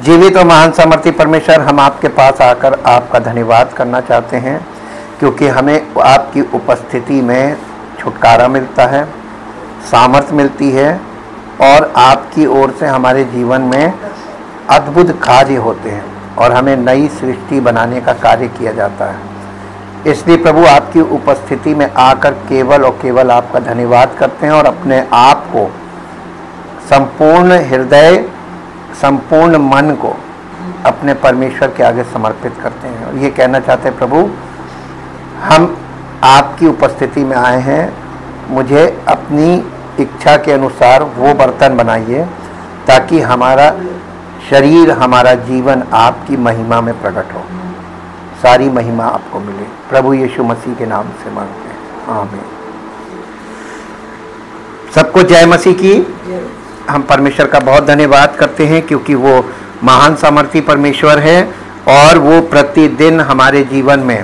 जीवित और महान सामर्थी परमेश्वर, हम आपके पास आकर आपका धन्यवाद करना चाहते हैं, क्योंकि हमें आपकी उपस्थिति में छुटकारा मिलता है, सामर्थ्य मिलती है और आपकी ओर से हमारे जीवन में अद्भुत कार्य होते हैं और हमें नई सृष्टि बनाने का कार्य किया जाता है। इसलिए प्रभु, आपकी उपस्थिति में आकर केवल और केवल आपका धन्यवाद करते हैं और अपने आप को संपूर्ण हृदय, संपूर्ण मन को अपने परमेश्वर के आगे समर्पित करते हैं और ये कहना चाहते हैं, प्रभु हम आपकी उपस्थिति में आए हैं, मुझे अपनी इच्छा के अनुसार वो बर्तन बनाइए ताकि हमारा शरीर, हमारा जीवन आपकी महिमा में प्रकट हो। सारी महिमा आपको मिले। प्रभु यीशु मसीह के नाम से मांगते हैं, आमीन। सबको जय मसीह की। हम परमेश्वर का बहुत धन्यवाद करते हैं क्योंकि वो महान सामर्थी परमेश्वर है और वो प्रतिदिन हमारे जीवन में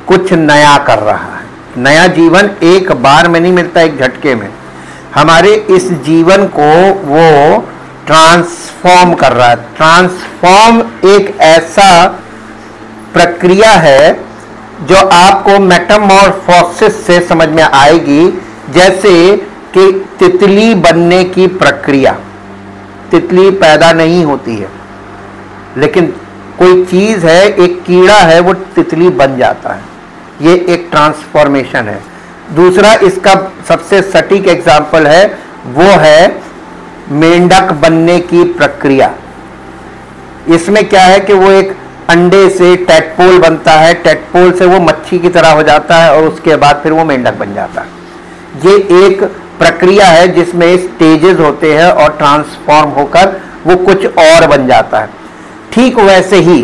कुछ नया कर रहा है। नया जीवन एक बार में नहीं मिलता, एक झटके में। हमारे इस जीवन को वो ट्रांसफॉर्म कर रहा है। ट्रांसफॉर्म एक ऐसा प्रक्रिया है जो आपको मेटामॉर्फोसिस से समझ में आएगी, जैसे कि तितली बनने की प्रक्रिया। तितली पैदा नहीं होती है, लेकिन कोई चीज है, एक कीड़ा है, वो तितली बन जाता है। ये एक ट्रांसफॉर्मेशन है। दूसरा इसका सबसे सटीक एग्जाम्पल है, वो है मेंढक बनने की प्रक्रिया। इसमें क्या है कि वो एक अंडे से टेडपोल बनता है, टेडपोल से वो मच्छी की तरह हो जाता है और उसके बाद फिर वो मेंढक बन जाता है। ये एक प्रक्रिया है जिसमें स्टेजेस होते हैं और ट्रांसफॉर्म होकर वो कुछ और बन जाता है। ठीक वैसे ही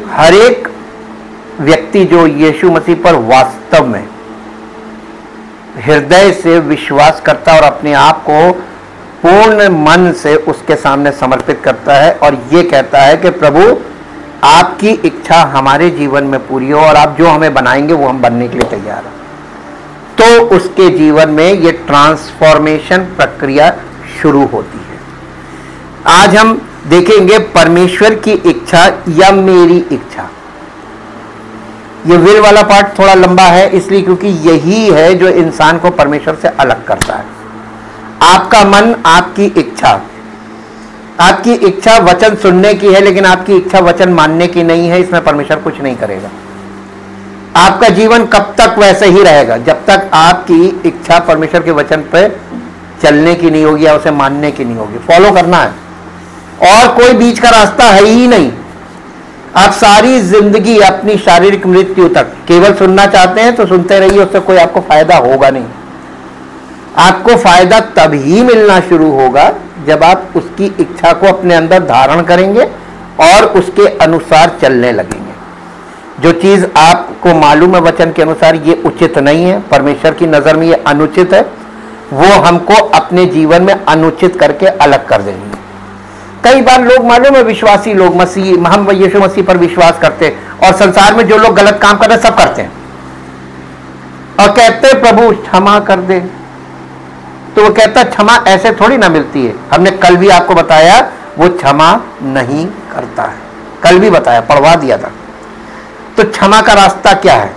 हर एक व्यक्ति जो यीशु मसीह पर वास्तव में हृदय से विश्वास करता है और अपने आप को पूर्ण मन से उसके सामने समर्पित करता है और ये कहता है कि प्रभु आपकी इच्छा हमारे जीवन में पूरी हो और आप जो हमें बनाएंगे वो हम बनने के लिए तैयार हैं, तो उसके जीवन में ये ट्रांसफॉर्मेशन प्रक्रिया शुरू होती है। आज हम देखेंगे परमेश्वर की इच्छा या मेरी इच्छा। ये विल वाला पार्ट थोड़ा लंबा है, इसलिए क्योंकि यही है जो इंसान को परमेश्वर से अलग करता है। आपका मन, आपकी इच्छा। आपकी इच्छा वचन सुनने की है, लेकिन आपकी इच्छा वचन मानने की नहीं है, इसमें परमेश्वर कुछ नहीं करेगा। आपका जीवन कब तक वैसे ही रहेगा? जब तक आपकी इच्छा परमेश्वर के वचन पर चलने की नहीं होगी या उसे मानने की नहीं होगी। फॉलो करना है और कोई बीच का रास्ता है ही नहीं। आप सारी जिंदगी अपनी शारीरिक मृत्यु तक केवल सुनना चाहते हैं तो सुनते रहिए, उससे कोई आपको फायदा होगा नहीं। आपको फायदा तभी मिलना शुरू होगा जब आप उसकी इच्छा को अपने अंदर धारण करेंगे और उसके अनुसार चलने लगेंगे। जो चीज आपको मालूम है वचन के अनुसार ये उचित नहीं है, परमेश्वर की नजर में ये अनुचित है, वो हमको अपने जीवन में अनुचित करके अलग कर देंगे। कई बार लोग मालूम है, विश्वासी लोग, मसीह, हम यीशु मसीह पर विश्वास करते हैं और संसार में जो लोग गलत काम कर रहे हैं सब करते हैं और कहते हैं प्रभु क्षमा कर दे, तो वो कहता है क्षमा ऐसे थोड़ी ना मिलती है। हमने कल भी आपको बताया वो क्षमा नहीं करता है, कल भी बताया, पढ़वा दिया था। तो क्षमा का रास्ता क्या है?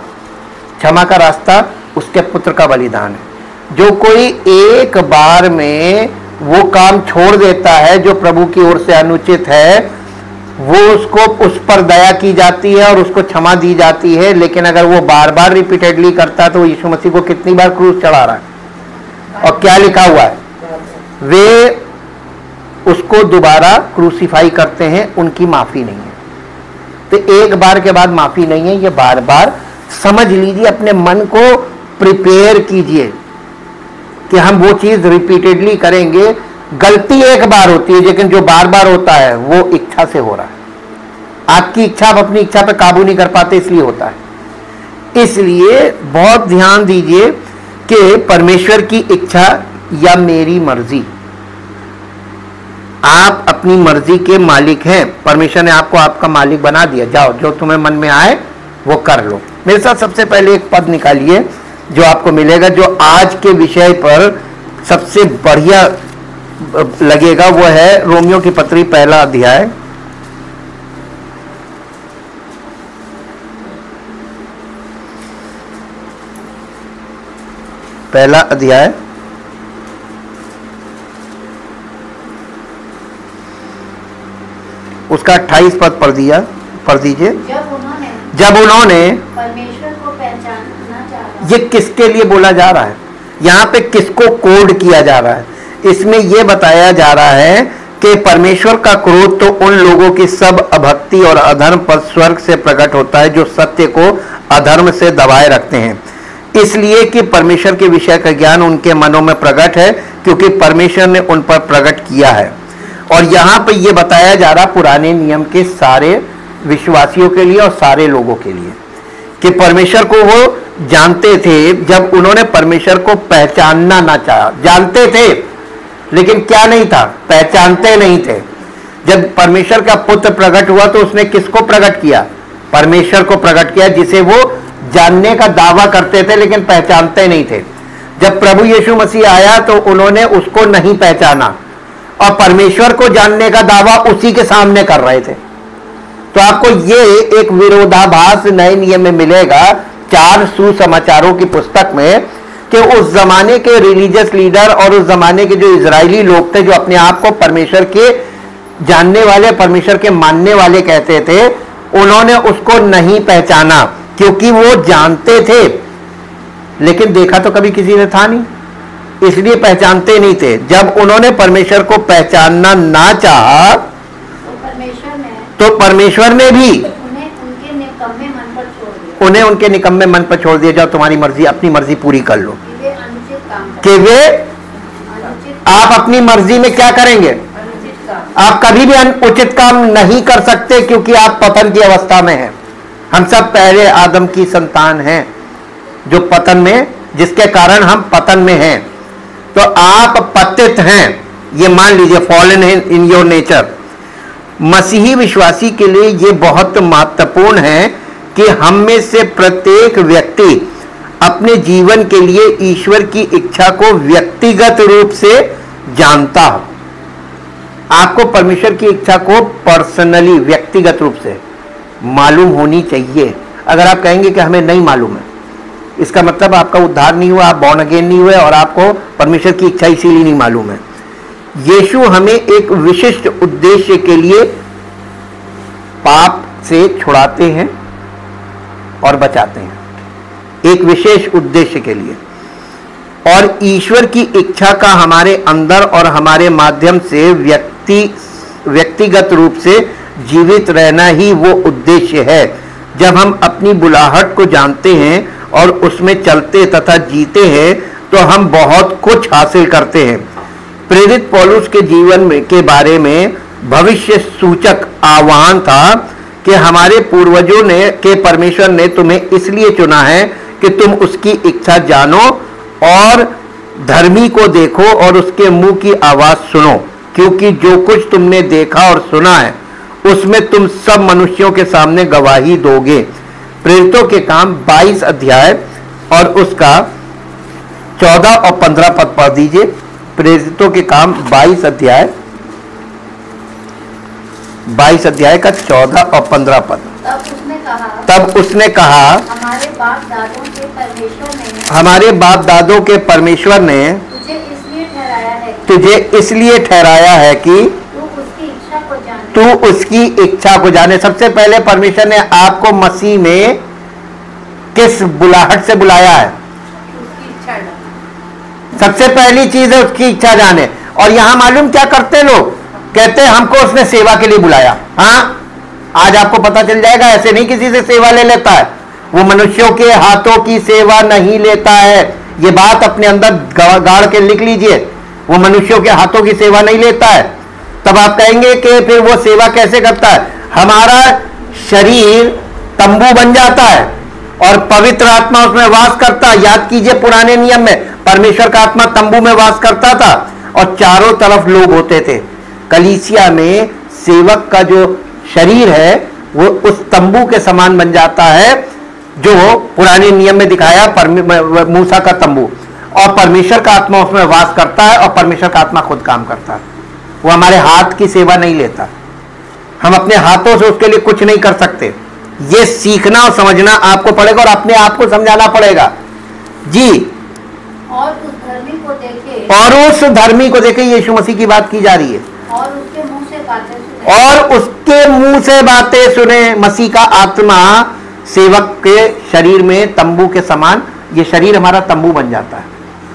क्षमा का रास्ता उसके पुत्र का बलिदान है। जो कोई एक बार में वो काम छोड़ देता है जो प्रभु की ओर से अनुचित है, वो उसको उस पर दया की जाती है और उसको क्षमा दी जाती है। लेकिन अगर वो बार बार रिपीटेडली करता है तो यीशु मसीह को कितनी बार क्रूस चढ़ा रहा है और क्या लिखा हुआ है? वे उसको दोबारा क्रूसीफाई करते हैं, उनकी माफी नहीं है। तो एक बार के बाद माफी नहीं है, ये बार बार समझ लीजिए, अपने मन को प्रिपेयर कीजिए कि हम वो चीज रिपीटेडली करेंगे। गलती एक बार होती है, लेकिन जो बार बार होता है वो इच्छा से हो रहा है। आपकी इच्छा, आप अपनी इच्छा पे काबू नहीं कर पाते, इसलिए होता है। इसलिए बहुत ध्यान दीजिए कि परमेश्वर की इच्छा या मेरी मर्जी। आप अपनी मर्जी के मालिक हैं। परमेश्वर ने आपको आपका मालिक बना दिया। जाओ, जो तुम्हें मन में आए वो कर लो। मेरे साथ सबसे पहले एक पद निकालिए जो आपको मिलेगा, जो आज के विषय पर सबसे बढ़िया लगेगा। वो है रोमियो की पत्री 1 अध्याय पहला अध्याय उसका 28 पद पढ़ दीजिए। जब उन्होंने परमेश्वर को पहचानना चाहा। ये किसके लिए बोला जा रहा है? यहाँ पे किसको कोड किया जा रहा है? इसमें यह बताया जा रहा है कि परमेश्वर का क्रोध तो उन लोगों की सब अभक्ति और अधर्म पर स्वर्ग से प्रकट होता है जो सत्य को अधर्म से दबाए रखते हैं, इसलिए कि परमेश्वर के विषय का ज्ञान उनके मनों में प्रकट है, क्योंकि परमेश्वर ने उन पर प्रकट किया है। और यहाँ पे ये बताया जा रहा पुराने नियम के सारे विश्वासियों के लिए और सारे लोगों के लिए कि परमेश्वर को वो जानते थे। जब उन्होंने परमेश्वर को पहचानना ना चाहा, जानते थे लेकिन क्या नहीं था, पहचानते नहीं थे। जब परमेश्वर का पुत्र प्रकट हुआ तो उसने किसको प्रकट किया? परमेश्वर को प्रकट किया, जिसे वो जानने का दावा करते थे लेकिन पहचानते नहीं थे। जब प्रभु यीशु मसीह आया तो उन्होंने उसको नहीं पहचाना और परमेश्वर को जानने का दावा उसी के सामने कर रहे थे। तो आपको ये एक विरोधाभास नए नियम में मिलेगा 4 सुसमाचारों की पुस्तक में कि उस जमाने के रिलीजियस लीडर और उस जमाने के जो इजरायली लोग थे, जो अपने आप को परमेश्वर के जानने वाले, परमेश्वर के मानने वाले कहते थे, उन्होंने उसको नहीं पहचाना क्योंकि वो जानते थे लेकिन देखा तो कभी किसी ने था नहीं, इसलिए पहचानते नहीं थे। जब उन्होंने परमेश्वर को पहचानना ना चाहा तो परमेश्वर ने भी उन्हें उनके निकम्मे मन पर छोड़ दिया। जाओ तुम्हारी मर्जी, अपनी मर्जी पूरी कर लो। कि वे आप अपनी मर्जी में क्या करेंगे? आप कभी भी उचित काम नहीं कर सकते क्योंकि आप पतन की अवस्था में हैं। हम सब पहले आदम की संतान हैं जो पतन में, जिसके कारण हम पतन में हैं। तो आप पतित हैं, ये मान लीजिए, फॉलन इन योर नेचर। मसीही विश्वासी के लिए ये बहुत महत्वपूर्ण है कि हम में से प्रत्येक व्यक्ति अपने जीवन के लिए ईश्वर की इच्छा को व्यक्तिगत रूप से जानता हो। आपको परमेश्वर की इच्छा को पर्सनली, व्यक्तिगत रूप से मालूम होनी चाहिए। अगर आप कहेंगे कि हमें नहीं मालूम है, इसका मतलब आपका उद्धार नहीं हुआ, आप बॉर्न अगेन नहीं हुए और आपको परमेश्वर की इच्छा इसीलिए नहीं मालूम है। यीशु हमें एक विशिष्ट उद्देश्य के लिए पाप से छुड़ाते हैं और बचाते हैं, एक विशेष उद्देश्य के लिए। और ईश्वर की इच्छा का हमारे अंदर और हमारे माध्यम से व्यक्तिगत रूप से जीवित रहना ही वो उद्देश्य है। जब हम अपनी बुलाहट को जानते हैं और उसमें चलते तथा जीते हैं तो हम बहुत कुछ हासिल करते हैं। प्रेरित पौलुस के जीवन में के बारे में भविष्य सूचक आह्वान था कि हमारे पूर्वजों ने के परमेश्वर ने तुम्हें इसलिए चुना है कि तुम उसकी इच्छा जानो और धर्मी को देखो और उसके मुंह की आवाज सुनो, क्योंकि जो कुछ तुमने देखा और सुना है उसमें तुम सब मनुष्यों के सामने गवाही दोगे। प्रेरितों के काम 22 अध्याय और उसका 14 और 15 पद पढ़ दीजिए। प्रेरितों के काम 22 अध्याय का 14 और 15 पद। तब उसने कहा हमारे बाप दादों के परमेश्वर ने तुझे इसलिए ठहराया है कि तू उसकी इच्छा को जाने। सबसे पहले परमेश्वर ने आपको मसीह में किस बुलाहट से बुलाया है? सबसे पहली चीज है उसकी इच्छा जाने। और यहां मालूम क्या करते लोग? कहते हैं हमको उसने सेवा के लिए बुलाया। हाँ, आज आपको पता चल जाएगा, ऐसे नहीं किसी से सेवा ले लेता है। वो मनुष्यों के हाथों की सेवा नहीं लेता है। ये बात अपने अंदर गाड़ के लिख लीजिए, वो मनुष्यों के हाथों की सेवा नहीं लेता है। तब आप कहेंगे कि फिर वो सेवा कैसे करता है? हमारा शरीर तंबू बन जाता है और पवित्र आत्मा उसमें वास करता है। याद कीजिए, पुराने नियम में परमेश्वर का आत्मा तंबू में वास करता था और चारों तरफ लोग होते थे। कलीसिया में सेवक का जो शरीर है वो उस तंबू के समान बन जाता है जो पुराने नियम में दिखाया मूसा का तंबू, और परमेश्वर का आत्मा उसमें वास करता है और परमेश्वर का आत्मा खुद काम करता है। वो हमारे हाथ की सेवा नहीं लेता, हम अपने हाथों से उसके लिए कुछ नहीं कर सकते। ये सीखना और समझना आपको पड़ेगा और अपने आप को समझाना पड़ेगा। जी, और उस धर्मी को देखे, और उस धर्मी को देखे, यीशु मसीह की बात की जा रही है, और उसके मुंह से बातें सुने, और उसके मुंह से बातें सुने। मसीह का आत्मा सेवक के शरीर में तंबू के समान, ये शरीर हमारा तंबू बन जाता है,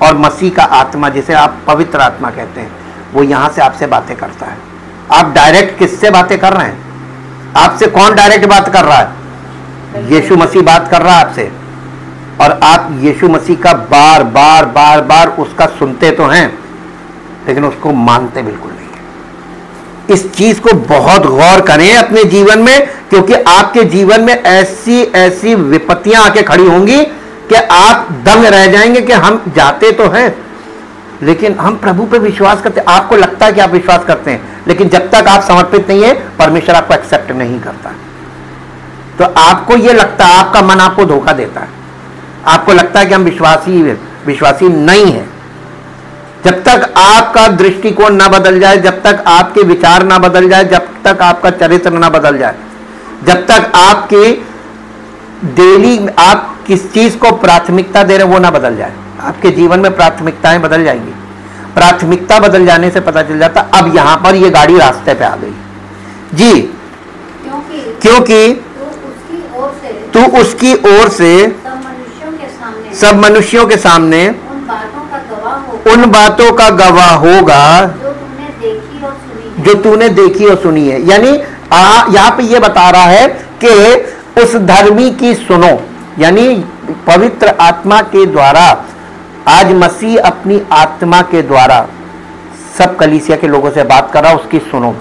और मसीह का आत्मा, जिसे आप पवित्र आत्मा कहते हैं, वो यहां से आपसे बातें करता है। आप डायरेक्ट किससे बातें कर रहे हैं? आपसे कौन डायरेक्ट बात कर रहा है? यीशु मसीह बात कर रहा है आपसे, और आप यीशु मसीह का बार बार बार बार उसका सुनते तो हैं, लेकिन उसको मानते बिल्कुल नहीं है। इस चीज को बहुत गौर करें अपने जीवन में, क्योंकि आपके जीवन में ऐसी ऐसी विपत्तियां आके खड़ी होंगी कि आप दंग रह जाएंगे कि हम जाते तो हैं, लेकिन हम प्रभु पे विश्वास करते। आपको लगता है कि आप विश्वास करते हैं, लेकिन जब तक आप समर्पित नहीं है, परमेश्वर आपको एक्सेप्ट नहीं करता। तो आपको यह लगता है, आपका मन आपको धोखा देता है, आपको लगता है कि हम विश्वासी नहीं है। जब तक आपका दृष्टिकोण ना बदल जाए, जब तक आपके विचार ना बदल जाए, जब तक आपका चरित्र ना बदल जाए, जब तक आपके डेली आप किस चीज को प्राथमिकता दे रहे हैं वो ना बदल जाए, आपके जीवन में प्राथमिकताएं बदल जाएंगी। प्राथमिकता बदल जाने से पता चल जाता अब यहां पर ये गाड़ी रास्ते पे आ गई जी, क्योंकि तू उसकी ओर से सब मनुष्यों के सामने उन बातों का गवाह होगा जो तूने देखी और सुनी है। यानी यहां पे ये बता रहा है कि उस धर्मी की सुनो, यानी पवित्र आत्मा के द्वारा आज मसीह अपनी आत्मा के द्वारा सब कलीसिया के लोगों से बात कर रहा, उसकी सुनो,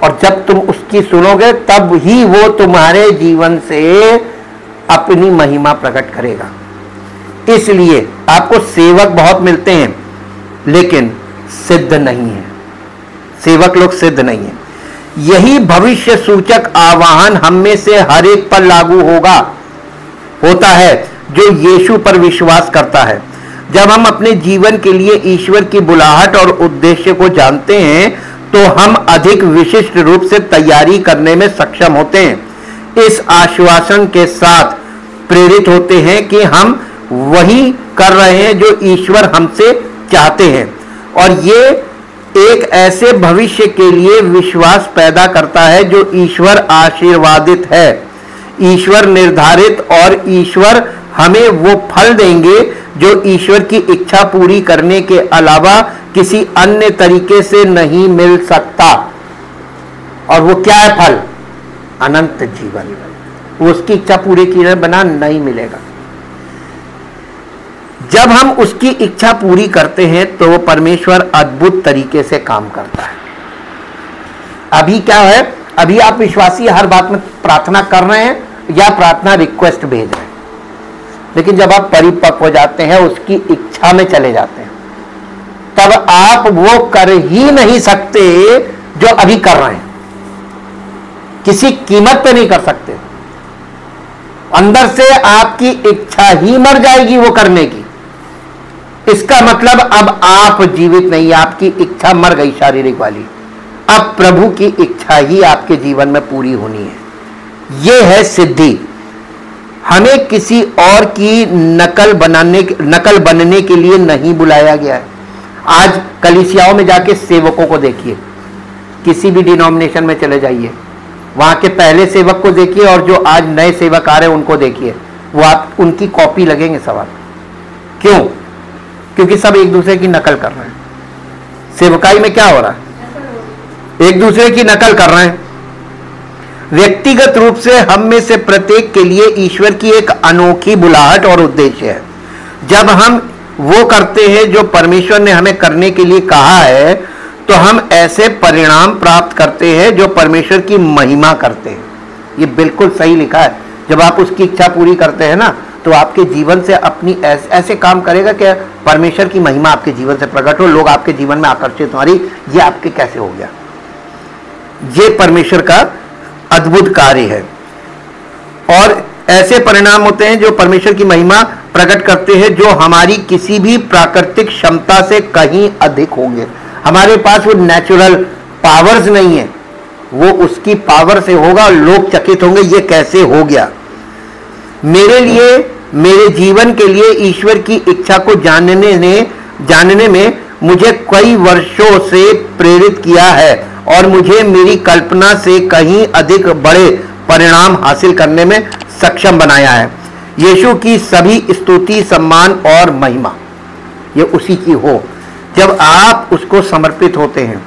और जब तुम उसकी सुनोगे तब ही वो तुम्हारे जीवन से अपनी महिमा प्रकट करेगा। इसलिए आपको सेवक बहुत मिलते हैं, लेकिन सिद्ध नहीं है, सेवक लोग सिद्ध नहीं है। यही भविष्य सूचक आवाहन हम में से हर एक पर लागू होता है जो यीशु पर विश्वास करता है। जब हम अपने जीवन के लिए ईश्वर की बुलाहट और उद्देश्य को जानते हैं, तो हम अधिक विशिष्ट रूप से तैयारी करने में सक्षम होते हैं। इस आश्वासन के साथ प्रेरित होते हैं कि हम वही कर रहे हैं जो ईश्वर हमसे चाहते हैं, और ये एक ऐसे भविष्य के लिए विश्वास पैदा करता है जो ईश्वर आशीर्वादित है, ईश्वर निर्धारित, और ईश्वर हमें वो फल देंगे जो ईश्वर की इच्छा पूरी करने के अलावा किसी अन्य तरीके से नहीं मिल सकता। और वो क्या है फल? अनंत जीवन। वो उसकी इच्छा पूरी किए बिना नहीं मिलेगा। जब हम उसकी इच्छा पूरी करते हैं तो परमेश्वर अद्भुत तरीके से काम करता है। अभी क्या है, अभी आप विश्वासी हर बात में प्रार्थना कर रहे हैं या प्रार्थना रिक्वेस्ट भेज रहे हैं, लेकिन जब आप परिपक्व हो जाते हैं, उसकी इच्छा में चले जाते हैं, तब आप वो कर ही नहीं सकते जो अभी कर रहे हैं, किसी कीमत पे नहीं कर सकते। अंदर से आपकी इच्छा ही मर जाएगी वो करने की। इसका मतलब अब आप जीवित नहीं, आपकी इच्छा मर गई शारीरिक वाली। अब प्रभु की इच्छा ही आपके जीवन में पूरी होनी है। यह है सिद्धि। हमें किसी और की नकल बनने के लिए नहीं बुलाया गया है। आज कलीसियाओं में जाके सेवकों को देखिए, किसी भी डिनोमिनेशन में चले जाइए, वहां के पहले सेवक को देखिए और जो आज नए सेवक आ रहे हैं उनको देखिए, वो आप उनकी कॉपी लगेंगे सवाल। क्यों? क्योंकि सब एक दूसरे की नकल कर रहे हैं। सेवकाई में क्या हो रहा है? एक दूसरे की नकल कर रहे हैं। व्यक्तिगत रूप से हम में से प्रत्येक के लिए ईश्वर की एक अनोखी बुलाहट और उद्देश्य है। जब हम वो करते हैं जो परमेश्वर ने हमें करने के लिए कहा है, तो हम ऐसे परिणाम प्राप्त करते हैं जो परमेश्वर की महिमा करते हैं। ये बिल्कुल सही लिखा है। जब आप उसकी इच्छा पूरी करते हैं ना, तो आपके जीवन से अपनी ऐसे काम करेगा कि परमेश्वर की महिमा आपके जीवन से प्रकट हो, लोग आपके जीवन में आकर्षित हो। अरे ये आपके कैसे हो गया? ये परमेश्वर का अद्भुत कार्य है। और ऐसे परिणाम होते हैं जो परमेश्वर की महिमा प्रकट करते हैं, जो हमारी किसी भी प्राकृतिक क्षमता से कहीं अधिक होंगे। हमारे पास वो नेचुरल पावर्स नहीं है, वो उसकी पावर से होगा। लोग चकित होंगे, ये कैसे हो गया। मेरे लिए मेरे जीवन के लिए ईश्वर की इच्छा को जानने में मुझे कई वर्षों से प्रेरित किया है और मुझे मेरी कल्पना से कहीं अधिक बड़े परिणाम हासिल करने में सक्षम बनाया है। यीशु की सभी स्तुति, सम्मान और महिमा ये उसी की हो। जब आप उसको समर्पित होते हैं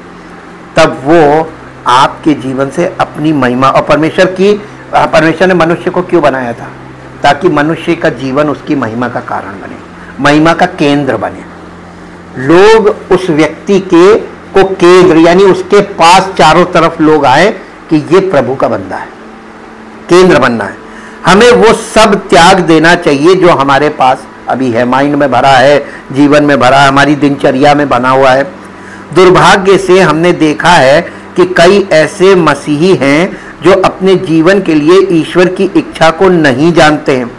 तब वो आपके जीवन से अपनी महिमा, और परमेश्वर ने मनुष्य को क्यों बनाया था? ताकि मनुष्य का जीवन उसकी महिमा का कारण बने, महिमा का केंद्र बने। लोग उस व्यक्ति को केंद्र यानी उसके पास चारों तरफ लोग आए कि ये प्रभु का बंदा है, केंद्र बनना है। हमें वो सब त्याग देना चाहिए जो हमारे पास अभी है, माइंड में भरा है, जीवन में भरा है, हमारी दिनचर्या में बना हुआ है। दुर्भाग्य से हमने देखा है कि कई ऐसे मसीही हैं जो अपने जीवन के लिए ईश्वर की इच्छा को नहीं जानते हैं।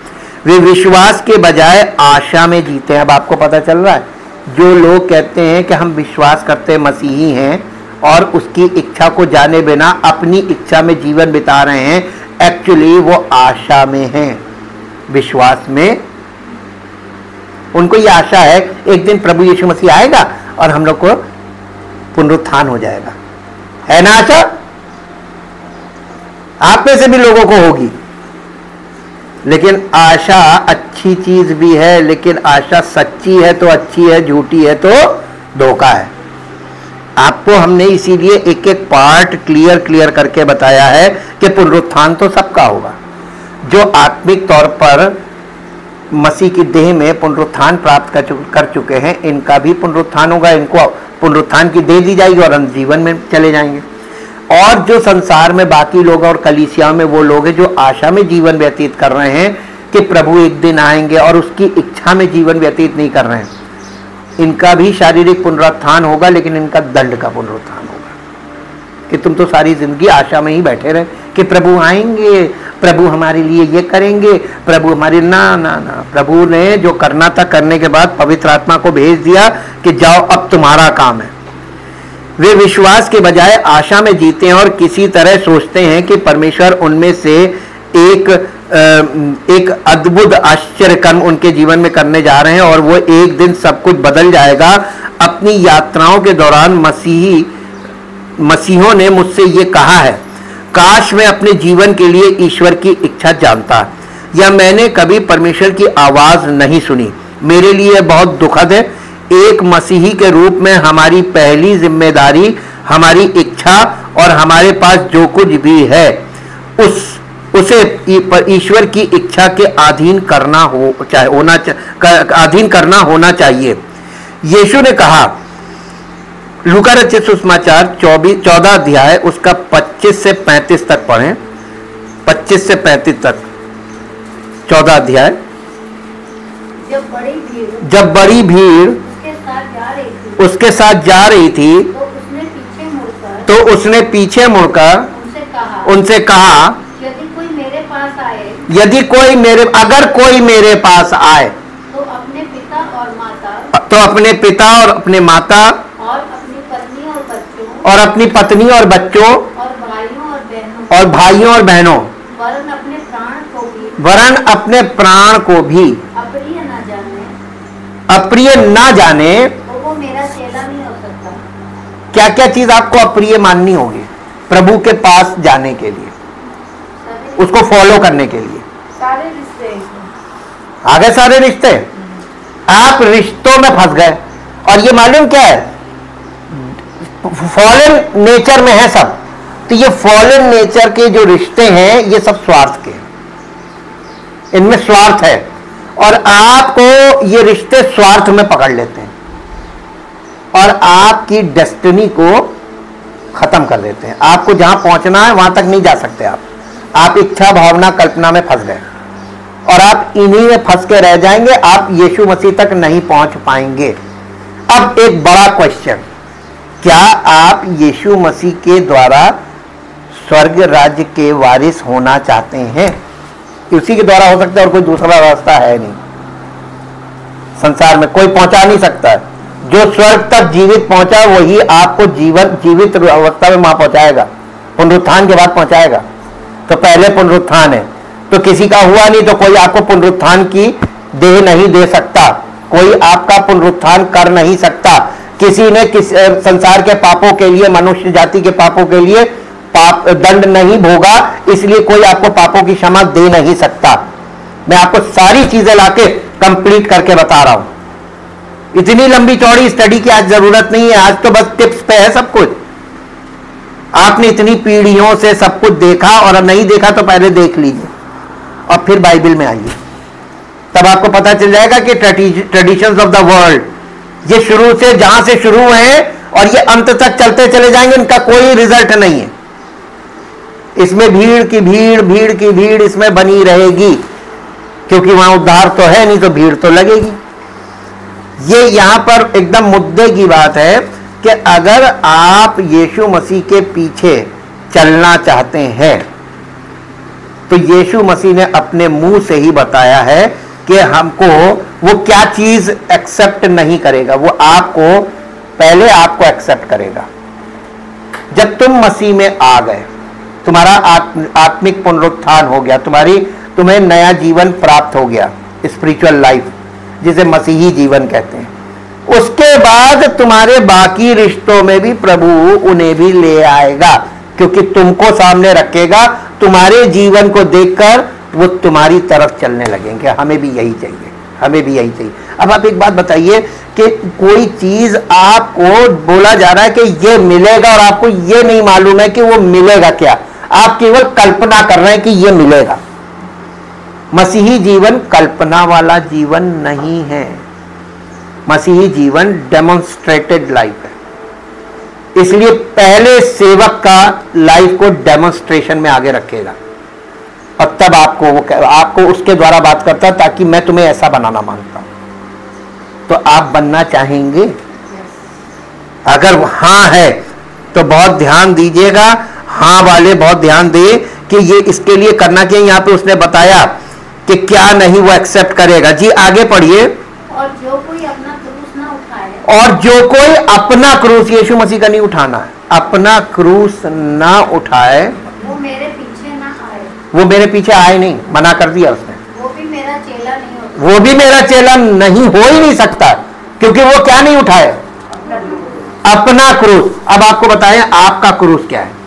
वे विश्वास के बजाय आशा में जीते हैं। अब आपको पता चल रहा है, जो लोग कहते हैं कि हम विश्वास करते मसीही हैं और उसकी इच्छा को जाने बिना अपनी इच्छा में जीवन बिता रहे हैं, एक्चुअली वो आशा में हैं, विश्वास में। उनको ये आशा है एक दिन प्रभु यीशु मसीह आएगा और हम लोग को पुनरुत्थान हो जाएगा, है ना आशा? आप में से भी लोगों को होगी। लेकिन आशा अच्छी चीज भी है, लेकिन आशा सच्ची है तो अच्छी है, झूठी है तो धोखा है। आपको हमने इसीलिए एक एक पार्ट क्लियर करके बताया है कि पुनरुत्थान तो सबका होगा। जो आत्मिक तौर पर मसीह की देह में पुनरुत्थान प्राप्त कर चुके हैं, इनका भी पुनरुत्थान होगा, इनको पुनरुत्थान की देह दी जाएगी और अनंत जीवन में चले जाएंगे। और जो संसार में बाकी लोग और कलीसिया में वो लोग हैं जो आशा में जीवन व्यतीत कर रहे हैं कि प्रभु एक दिन आएंगे और उसकी इच्छा में जीवन व्यतीत नहीं कर रहे हैं, इनका भी शारीरिक पुनरुत्थान होगा, लेकिन इनका दंड का पुनरुत्थान होगा। कि तुम तो सारी जिंदगी आशा में ही बैठे रहे कि प्रभु आएंगे, प्रभु हमारे लिए ये करेंगे, प्रभु हमारे ना। प्रभु ने जो करना था करने के बाद पवित्र आत्मा को भेज दिया कि जाओ अब तुम्हारा काम है। वे विश्वास के बजाय आशा में जीते हैं और किसी तरह सोचते हैं कि परमेश्वर उनमें से एक अद्भुत आश्चर्य कर्म उनके जीवन में करने जा रहे हैं और वो एक दिन सब कुछ बदल जाएगा। अपनी यात्राओं के दौरान मसीहों ने मुझसे ये कहा है, काश मैं अपने जीवन के लिए ईश्वर की इच्छा जानता, या मैंने कभी परमेश्वर की आवाज नहीं सुनी। मेरे लिए बहुत दुखद है। एक मसीही के रूप में हमारी पहली जिम्मेदारी हमारी इच्छा और हमारे पास जो कुछ भी है उसे ईश्वर की इच्छा के अधीन करना होना चाहिए। यीशु ने कहा, लूका रचित सुसमाचार 14 अध्याय उसका 25 से 35 तक पढ़ें, 25 से 35 तक 14 अध्याय। जब बड़ी भीड़ उसके साथ जा रही थी तो उसने पीछे मुड़कर उनसे कहा, यदि अगर कोई मेरे पास आए तो अपने पिता और अपने माता और अपनी पत्नी और बच्चों और भाइयों और बहनों वरन अपने प्राण को भी अप्रिय ना जाने, तो वो मेरा चेला नहीं हो सकता। क्या क्या चीज आपको अप्रिय माननी होगी प्रभु के पास जाने के लिए, उसको फॉलो करने के लिए? सारे रिश्ते आगे सारे रिश्ते, आप रिश्तों में फंस गए। और ये मालूम क्या है, फॉलन नेचर में है सब। तो ये फॉलन नेचर के जो रिश्ते हैं ये सब स्वार्थ के, इनमें स्वार्थ है और आपको ये रिश्ते स्वार्थ में पकड़ लेते हैं और आपकी डेस्टिनी को खत्म कर देते हैं। आपको जहां पहुंचना है वहां तक नहीं जा सकते आप इच्छा, भावना, कल्पना में फंस गए और आप इन्हीं में फंस के रह जाएंगे। आप यीशु मसीह तक नहीं पहुंच पाएंगे। अब एक बड़ा क्वेश्चन, क्या आप यीशु मसीह के द्वारा स्वर्ग राज्य के वारिस होना चाहते हैं? उसी के द्वारा हो सकता है और कोई दूसरा रास्ता है नहीं। संसार में कोई पहुंचा नहीं सकता है। जो स्वर्ग तक जीवित पहुंचा वही आपको जीवित अवस्था में वहां पहुंचाएगा, पुनरुत्थान के बाद पहुंचाएगा। तो पहले पुनरुत्थान है, तो किसी का हुआ नहीं तो कोई आपको पुनरुत्थान की देह नहीं दे सकता, कोई आपका पुनरुत्थान कर नहीं सकता। किसी ने संसार के पापों के लिए, मनुष्य जाति के पापों के लिए पाप दंड नहीं भोगा, इसलिए कोई आपको पापों की क्षमा दे नहीं सकता। मैं आपको सारी चीजें लाके कंप्लीट करके बता रहा हूं। इतनी लंबी चौड़ी स्टडी की आज जरूरत नहीं है, आज तो बस टिप्स पे है सब कुछ। आपने इतनी पीढ़ियों से सब कुछ देखा, और नहीं देखा तो पहले देख लीजिए और फिर बाइबल में आइए, तब आपको पता चल जाएगा कि ट्रेडिशंस ऑफ द वर्ल्ड ये शुरू से, जहां से शुरू है और ये अंत तक चलते चले जाएंगे, इनका कोई रिजल्ट नहीं है। इसमें भीड़ की भीड़, भीड़ की भीड़ इसमें बनी रहेगी, क्योंकि वहां उद्धार तो है नहीं, तो भीड़ तो लगेगी। ये यहां पर एकदम मुद्दे की बात है कि अगर आप यीशु मसीह के पीछे चलना चाहते हैं तो यीशु मसीह ने अपने मुंह से ही बताया है कि हमको वो क्या चीज एक्सेप्ट नहीं करेगा। वो आपको पहले आपको एक्सेप्ट करेगा जब तुम मसीह में आ गए, तुम्हारा आत्मिक पुनरुत्थान हो गया, तुम्हें नया जीवन प्राप्त हो गया, स्पिरिचुअल लाइफ जिसे मसीही जीवन कहते हैं। उसके बाद तुम्हारे बाकी रिश्तों में भी प्रभु उन्हें भी ले आएगा, क्योंकि तुमको सामने रखेगा। तुम्हारे जीवन को देखकर वो तुम्हारी तरफ चलने लगेंगे, हमें भी यही चाहिए, हमें भी यही चाहिए। अब आप एक बात बताइए कि कोई चीज आपको बोला जा रहा है कि ये मिलेगा और आपको ये नहीं मालूम है कि वो मिलेगा क्या, आप केवल कल्पना कर रहे हैं कि ये मिलेगा। मसीही जीवन कल्पना वाला जीवन नहीं है, मसीही जीवन डेमोन्स्ट्रेटेड लाइफ है। इसलिए पहले सेवक का लाइफ को डेमोन्स्ट्रेशन में आगे रखेगा और तब आपको उसके द्वारा बात करता है, ताकि मैं तुम्हें ऐसा बनाना मांगता हूं। तो आप बनना चाहेंगे? अगर हाँ है तो बहुत ध्यान दीजिएगा, हाँ वाले बहुत ध्यान दे कि ये इसके लिए करना चाहिए। यहां पे उसने बताया कि क्या नहीं वो एक्सेप्ट करेगा। जी आगे पढ़िए। और जो कोई अपना क्रूस ना उठाए, और जो कोई अपना क्रूस, यीशु मसीह का नहीं उठाना है, अपना क्रूस ना उठाए, वो मेरे पीछे ना आए, वो मेरे पीछे आए नहीं, मना कर दिया उसने। वो भी मेरा चेला नहीं होता, वो भी मेरा चेला नहीं हो ही नहीं सकता, क्योंकि वो क्या नहीं उठाए? अपना क्रूस। अब आपको बताएं आपका क्रूस क्या है।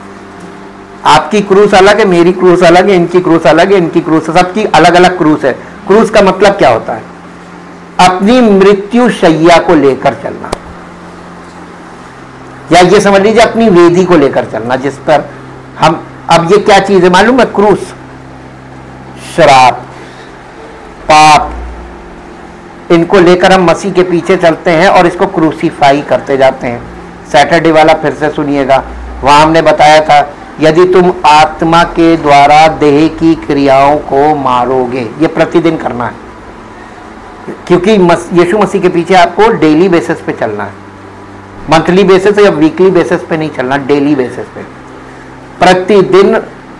आपकी क्रूस अलग है, मेरी क्रूस अलग है, इनकी क्रूस अलग है, इनकी क्रूस, सबकी अलग अलग क्रूस है। क्रूस का मतलब क्या होता है? अपनी मृत्यु शैया को लेकर चलना, या ये समझ लीजिए अपनी वेदी को लेकर चलना, जिस पर हम, अब ये क्या चीज है मालूम है? क्रूस, शराब, पाप, इनको लेकर हम मसीह के पीछे चलते हैं और इसको क्रूसीफाई करते जाते हैं। सैटरडे वाला फिर से सुनिएगा, वहां हमने बताया था यदि तुम आत्मा के द्वारा देह की क्रियाओं को मारोगे, ये प्रतिदिन करना है, क्योंकि यीशु मसीह के पीछे आपको डेली बेसिस पे चलना है, मंथली बेसिस या वीकली बेसिस पे नहीं चलना, डेली बेसिस पे। प्रतिदिन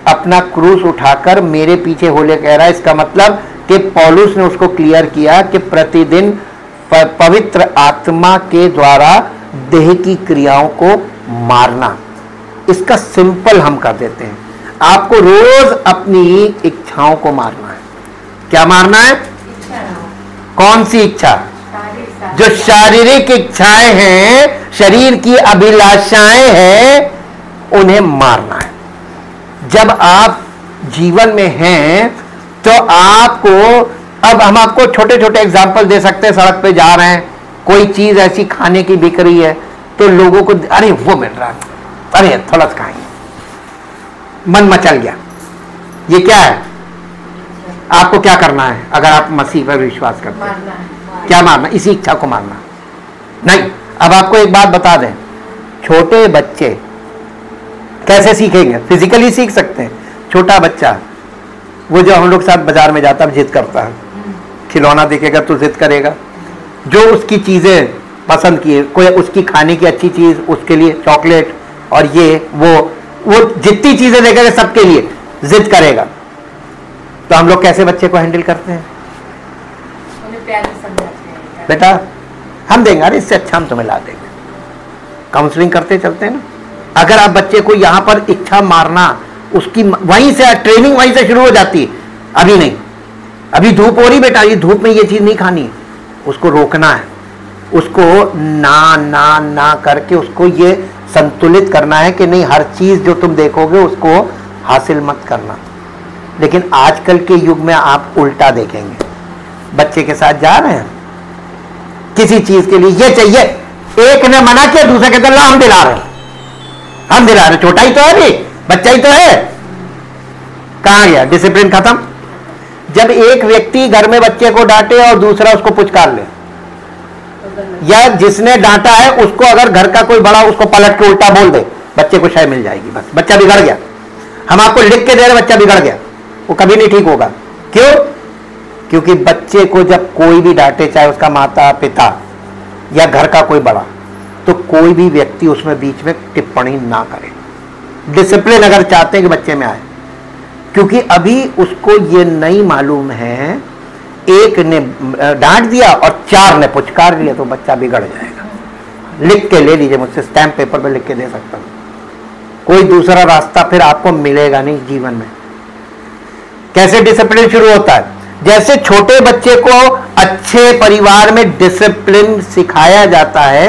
अपना क्रूस उठाकर मेरे पीछे होले कह रहा है। इसका मतलब कि पौलुस ने उसको क्लियर किया कि प्रतिदिन पवित्र आत्मा के द्वारा देह की क्रियाओं को मारना। इसका सिंपल हम कर देते हैं, आपको रोज अपनी इच्छाओं को मारना है। क्या मारना है? कौन सी इच्छा? जो शारीरिक इच्छाएं हैं, शरीर की अभिलाषाएं हैं, उन्हें मारना है। जब आप जीवन में हैं तो आपको, अब हम आपको छोटे छोटे एग्जाम्पल दे सकते हैं। सड़क पे जा रहे हैं, कोई चीज ऐसी खाने की बिक रही है तो लोगों को अरे वो मिल रहा है, अरे थोड़ा सा खाएंगे, मन मचल गया। ये क्या है? आपको क्या करना है अगर आप मसीह पर विश्वास करते हैं? क्या मारना? इसी इच्छा को मारना नहीं। अब आपको एक बात बता दें, छोटे बच्चे कैसे सीखेंगे? फिजिकली सीख सकते हैं। छोटा बच्चा वो जो हम लोग साथ बाजार में जाता है, जिद करता है, खिलौना देखेगा तो जिद करेगा, जो उसकी चीजें पसंद की है, कोई उसकी खाने की अच्छी चीज, उसके लिए चॉकलेट और ये वो जितनी चीजें देखेगा सबके लिए जिद करेगा। तो हम लोग कैसे बच्चे को हैंडल करते हैं? उन्हें प्यार से समझाते हैं, बेटा हम देंगे, अरे इससे अच्छा हम तुम्हें ला देंगे। काउंसलिंग करते चलते हैं ना। अगर आप बच्चे को यहाँ पर इच्छा मारना, उसकी वहीं से ट्रेनिंग वहीं से शुरू हो जाती है अभी नहीं, अभी धूप हो रही बेटा, ये धूप में ये चीज नहीं खानी है, उसको रोकना है, उसको ना ना ना करके उसको ये संतुलित करना है कि नहीं, हर चीज जो तुम देखोगे उसको हासिल मत करना। लेकिन आजकल के युग में आप उल्टा देखेंगे, बच्चे के साथ जा रहे हैं किसी चीज के लिए, ये चाहिए, एक ने मना किया, दूसरे कहते ला हम दिला रहे हैं, हम दिला रहे, छोटा ही तो है, भी बच्चा ही तो है, कहां गया डिसिप्लिन, खत्म। जब एक व्यक्ति घर में बच्चे को डांटे और दूसरा उसको पुचकार ले, या जिसने डांटा है उसको अगर घर का कोई बड़ा उसको पलट के उल्टा बोल दे, बच्चे को शायद मिल जाएगी, बस बच्चा बिगड़ गया। हम आपको लिख के दे रहे, बच्चा बिगड़ गया, वो कभी नहीं ठीक होगा। क्यों? क्योंकि बच्चे को जब कोई भी डांटे, चाहे उसका माता पिता या घर का कोई बड़ा, तो कोई भी व्यक्ति उसमें बीच में टिप्पणी ना करे। डिसिप्लिन अगर चाहते हैं कि बच्चे में आए, क्योंकि अभी उसको ये नहीं मालूम है, एक ने डांट दिया और चार ने पुचकार लिया तो बच्चा बिगड़ जाएगा। लिख के ले लीजिए मुझसे, स्टैम्प पेपर पे लिख के दे सकता हूं, कोई दूसरा रास्ता फिर आपको मिलेगा नहीं जीवन में। कैसे डिसिप्लिन शुरू होता है? जैसे छोटे बच्चे को अच्छे परिवार में डिसिप्लिन सिखाया जाता है,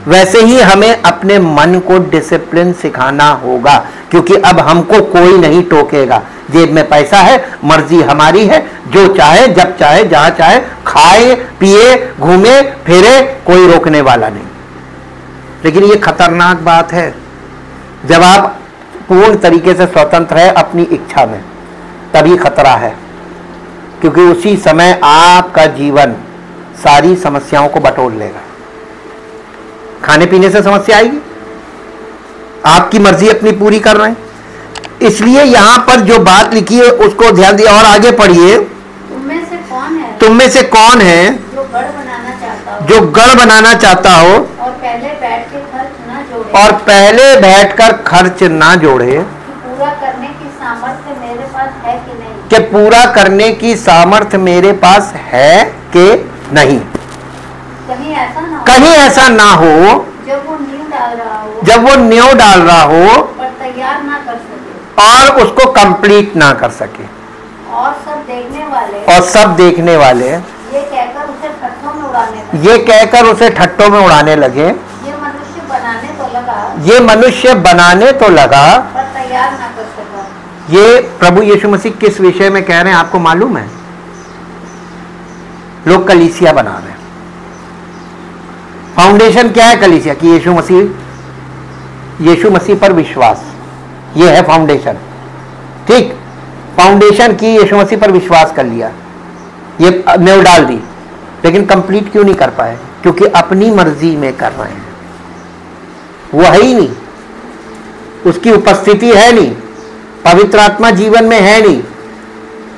वैसे ही हमें अपने मन को डिसिप्लिन सिखाना होगा, क्योंकि अब हमको कोई नहीं टोकेगा। जेब में पैसा है, मर्जी हमारी है, जो चाहे जब चाहे जहां चाहे खाए पिए घूमे फिरे, कोई रोकने वाला नहीं। लेकिन ये खतरनाक बात है, जब आप पूर्ण तरीके से स्वतंत्र है अपनी इच्छा में, तभी खतरा है, क्योंकि उसी समय आपका जीवन सारी समस्याओं को बटोर लेगा। खाने पीने से समस्या आएगी, आपकी मर्जी अपनी पूरी कर रहे हैं। इसलिए यहां पर जो बात लिखी है उसको ध्यान दिया, और आगे पढ़िए। तुम में से कौन है, तुम में से कौन है जो गढ़ बनाना चाहता हो, जो गढ़ बनाना चाहता हो और पहले बैठ के खर्च ना जोड़े, और पहले बैठकर खर्च ना जोड़े, कि पूरा करने की सामर्थ्य मेरे पास है कि नहीं, कि पूरा करने की सामर्थ्य मेरे पास है कि नहीं। कहीं ऐसा ना हो, कहीं ऐसा ना हो जब वो नींव डाल रहा हो, जब वो नींव डाल रहा हो पर तैयार ना कर सके, और उसको कंप्लीट ना कर सके, और सब देखने वाले और सब देखने वाले ये कहकर उसे ठट्ठों में उड़ाने लगे, ये कहकर उसे ठट्टों में उड़ाने लगे, ये मनुष्य बनाने तो लगा, ये मनुष्य बनाने तो लगा। पर तैयार ना कर सका। ये प्रभु यीशु मसीह किस विषय में कह रहे हैं आपको मालूम है? लोग कलीसिया बना रहे हैं। फाउंडेशन क्या है कलीसिया की? यीशु मसीह पर विश्वास, ये है फाउंडेशन। ठीक, फाउंडेशन की यीशु मसीह पर विश्वास कर लिया, ये नींव डाल दी, लेकिन कंप्लीट क्यों नहीं कर पाए? क्योंकि अपनी मर्जी में कर रहे हैं, वो है ही नहीं, उसकी उपस्थिति है नहीं, पवित्र आत्मा जीवन में है नहीं।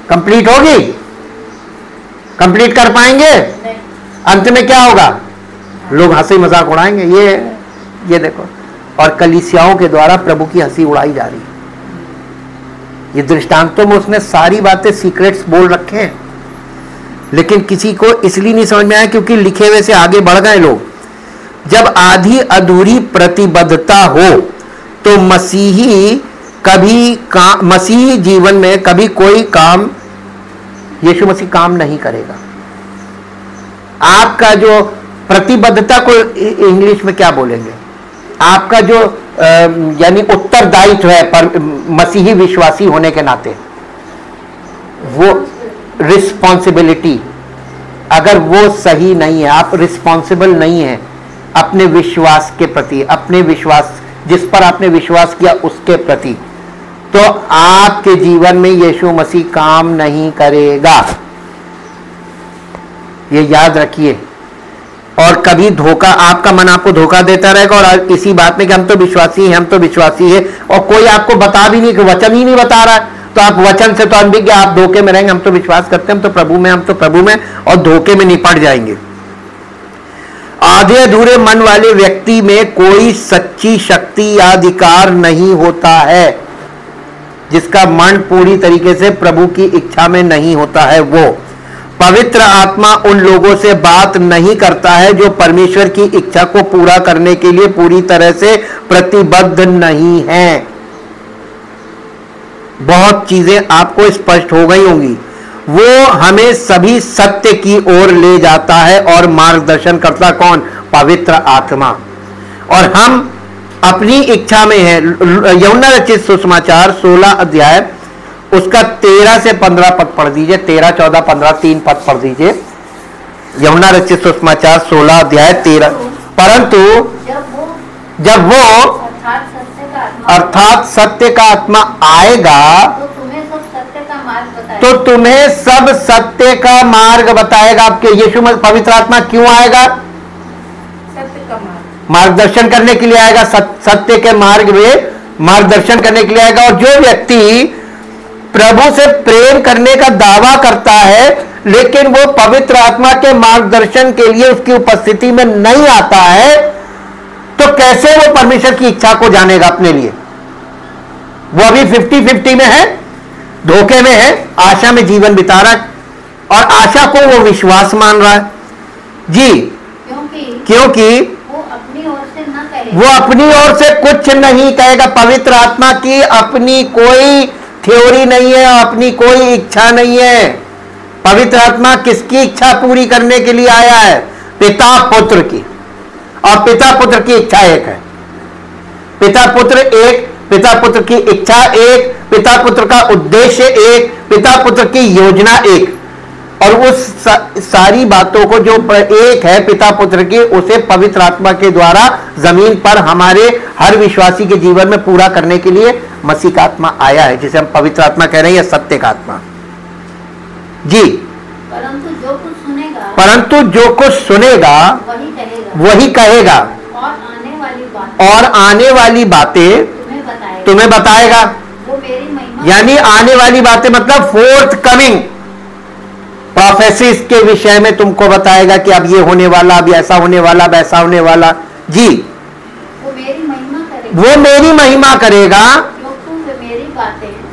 कंप्लीट होगी? कंप्लीट कर पाएंगे? नहीं। अंत में क्या होगा? लोग हंसी मजाक उड़ाएंगे, ये देखो। और कलीसियाओं के द्वारा प्रभु की हंसी उड़ाई जा रही है। ये दृष्टांतों में उसने सारी बातें सीक्रेट्स बोल रखे हैं, लेकिन किसी को इसलिए नहीं समझ में आया क्योंकि लिखे हुए से आगे बढ़ गए लोग। जब आधी अधूरी प्रतिबद्धता हो तो मसीही जीवन में कभी कोई काम यीशु मसीह काम नहीं करेगा। आपका जो प्रतिबद्धता को इंग्लिश में क्या बोलेंगे? आपका जो यानी उत्तरदायित्व है पर मसीही विश्वासी होने के नाते, वो रिस्पॉन्सिबिलिटी, अगर वो सही नहीं है, आप रिस्पॉन्सिबल नहीं है अपने विश्वास के प्रति, अपने विश्वास जिस पर आपने विश्वास किया उसके प्रति, तो आपके जीवन में यीशु मसीह काम नहीं करेगा। ये याद रखिए। और कभी धोखा, आपका मन आपको धोखा देता रहेगा और इसी बात में कि हम तो विश्वासी हैं, हम तो विश्वासी है, और कोई आपको बता भी नहीं कि वचन ही नहीं बता रहा, तो आप वचन से तो अनभिज्ञ, आप धोखे में रहेंगे। हम तो विश्वास करते हैं, हम तो प्रभु में, हम तो प्रभु में, और धोखे में निपट जाएंगे। आधे अधूरे मन वाले व्यक्ति में कोई सच्ची शक्ति या अधिकार नहीं होता है। जिसका मन पूरी तरीके से प्रभु की इच्छा में नहीं होता है, वो पवित्र आत्मा उन लोगों से बात नहीं करता है जो परमेश्वर की इच्छा को पूरा करने के लिए पूरी तरह से प्रतिबद्ध नहीं है। बहुत चीजें आपको स्पष्ट हो गई होंगी। वो हमें सभी सत्य की ओर ले जाता है और मार्गदर्शन करता कौन? पवित्र आत्मा। और हम अपनी इच्छा में है। यूहन्ना रचित सुसमाचार 16 अध्याय उसका 13 से 15 पद पढ़ दीजिए। 13, 14, 15 3 पद पढ़ दीजिए। यूहन्ना रचित सुसमाचार 16 अध्याय 13। परंतु जब वो अर्थात सत्य का आत्मा आएगा तो तुम्हें सब सत्य का मार्ग बताएगा। तो तुम्हें सब सत्य का मार्ग बताएगा। आपके यीशु में पवित्र आत्मा क्यों आएगा? सत्य का मार्ग, मार्गदर्शन करने के लिए आएगा। सत्य के मार्ग में मार्गदर्शन करने के लिए आएगा। और जो व्यक्ति प्रभु से प्रेम करने का दावा करता है लेकिन वो पवित्र आत्मा के मार्गदर्शन के लिए उसकी उपस्थिति में नहीं आता है, तो कैसे वो परमेश्वर की इच्छा को जानेगा अपने लिए? वो अभी 50-50 में है, धोखे में है, आशा में जीवन बिता रहा है और आशा को वो विश्वास मान रहा है जी। क्योंकि वो अपनी ओर से न कहे, वो अपनी ओर से कुछ नहीं कहेगा। पवित्र आत्मा की अपनी कोई थ्योरी नहीं है, अपनी कोई इच्छा नहीं है। पवित्र आत्मा किसकी इच्छा पूरी करने के लिए आया है? पिता पुत्र की। और पिता पुत्र की इच्छा एक है। पिता पुत्र एक, पिता पुत्र की इच्छा एक, पिता पुत्र का उद्देश्य एक, पिता पुत्र की योजना एक। और उस सारी बातों को जो एक है पिता पुत्र की, उसे पवित्र आत्मा के द्वारा जमीन पर हमारे हर विश्वासी के जीवन में पूरा करने के लिए मसीह का आत्मा आया है, जिसे हम पवित्र आत्मा कह रहे हैं, सत्य का आत्मा जी। परंतु जो कुछ सुनेगा, परंतु जो कुछ सुनेगा वही कहेगा और आने वाली बातें तुम्हें बताएगा। वो मेरी महिमा, यानी आने वाली बातें मतलब फोर्थ कमिंग प्रोफेसीज के विषय में तुमको बताएगा कि अब ये होने वाला, अब ऐसा होने वाला, वैसा होने वाला जी। वो मेरी महिमा करेगा, वो मेरी महिमा करेगा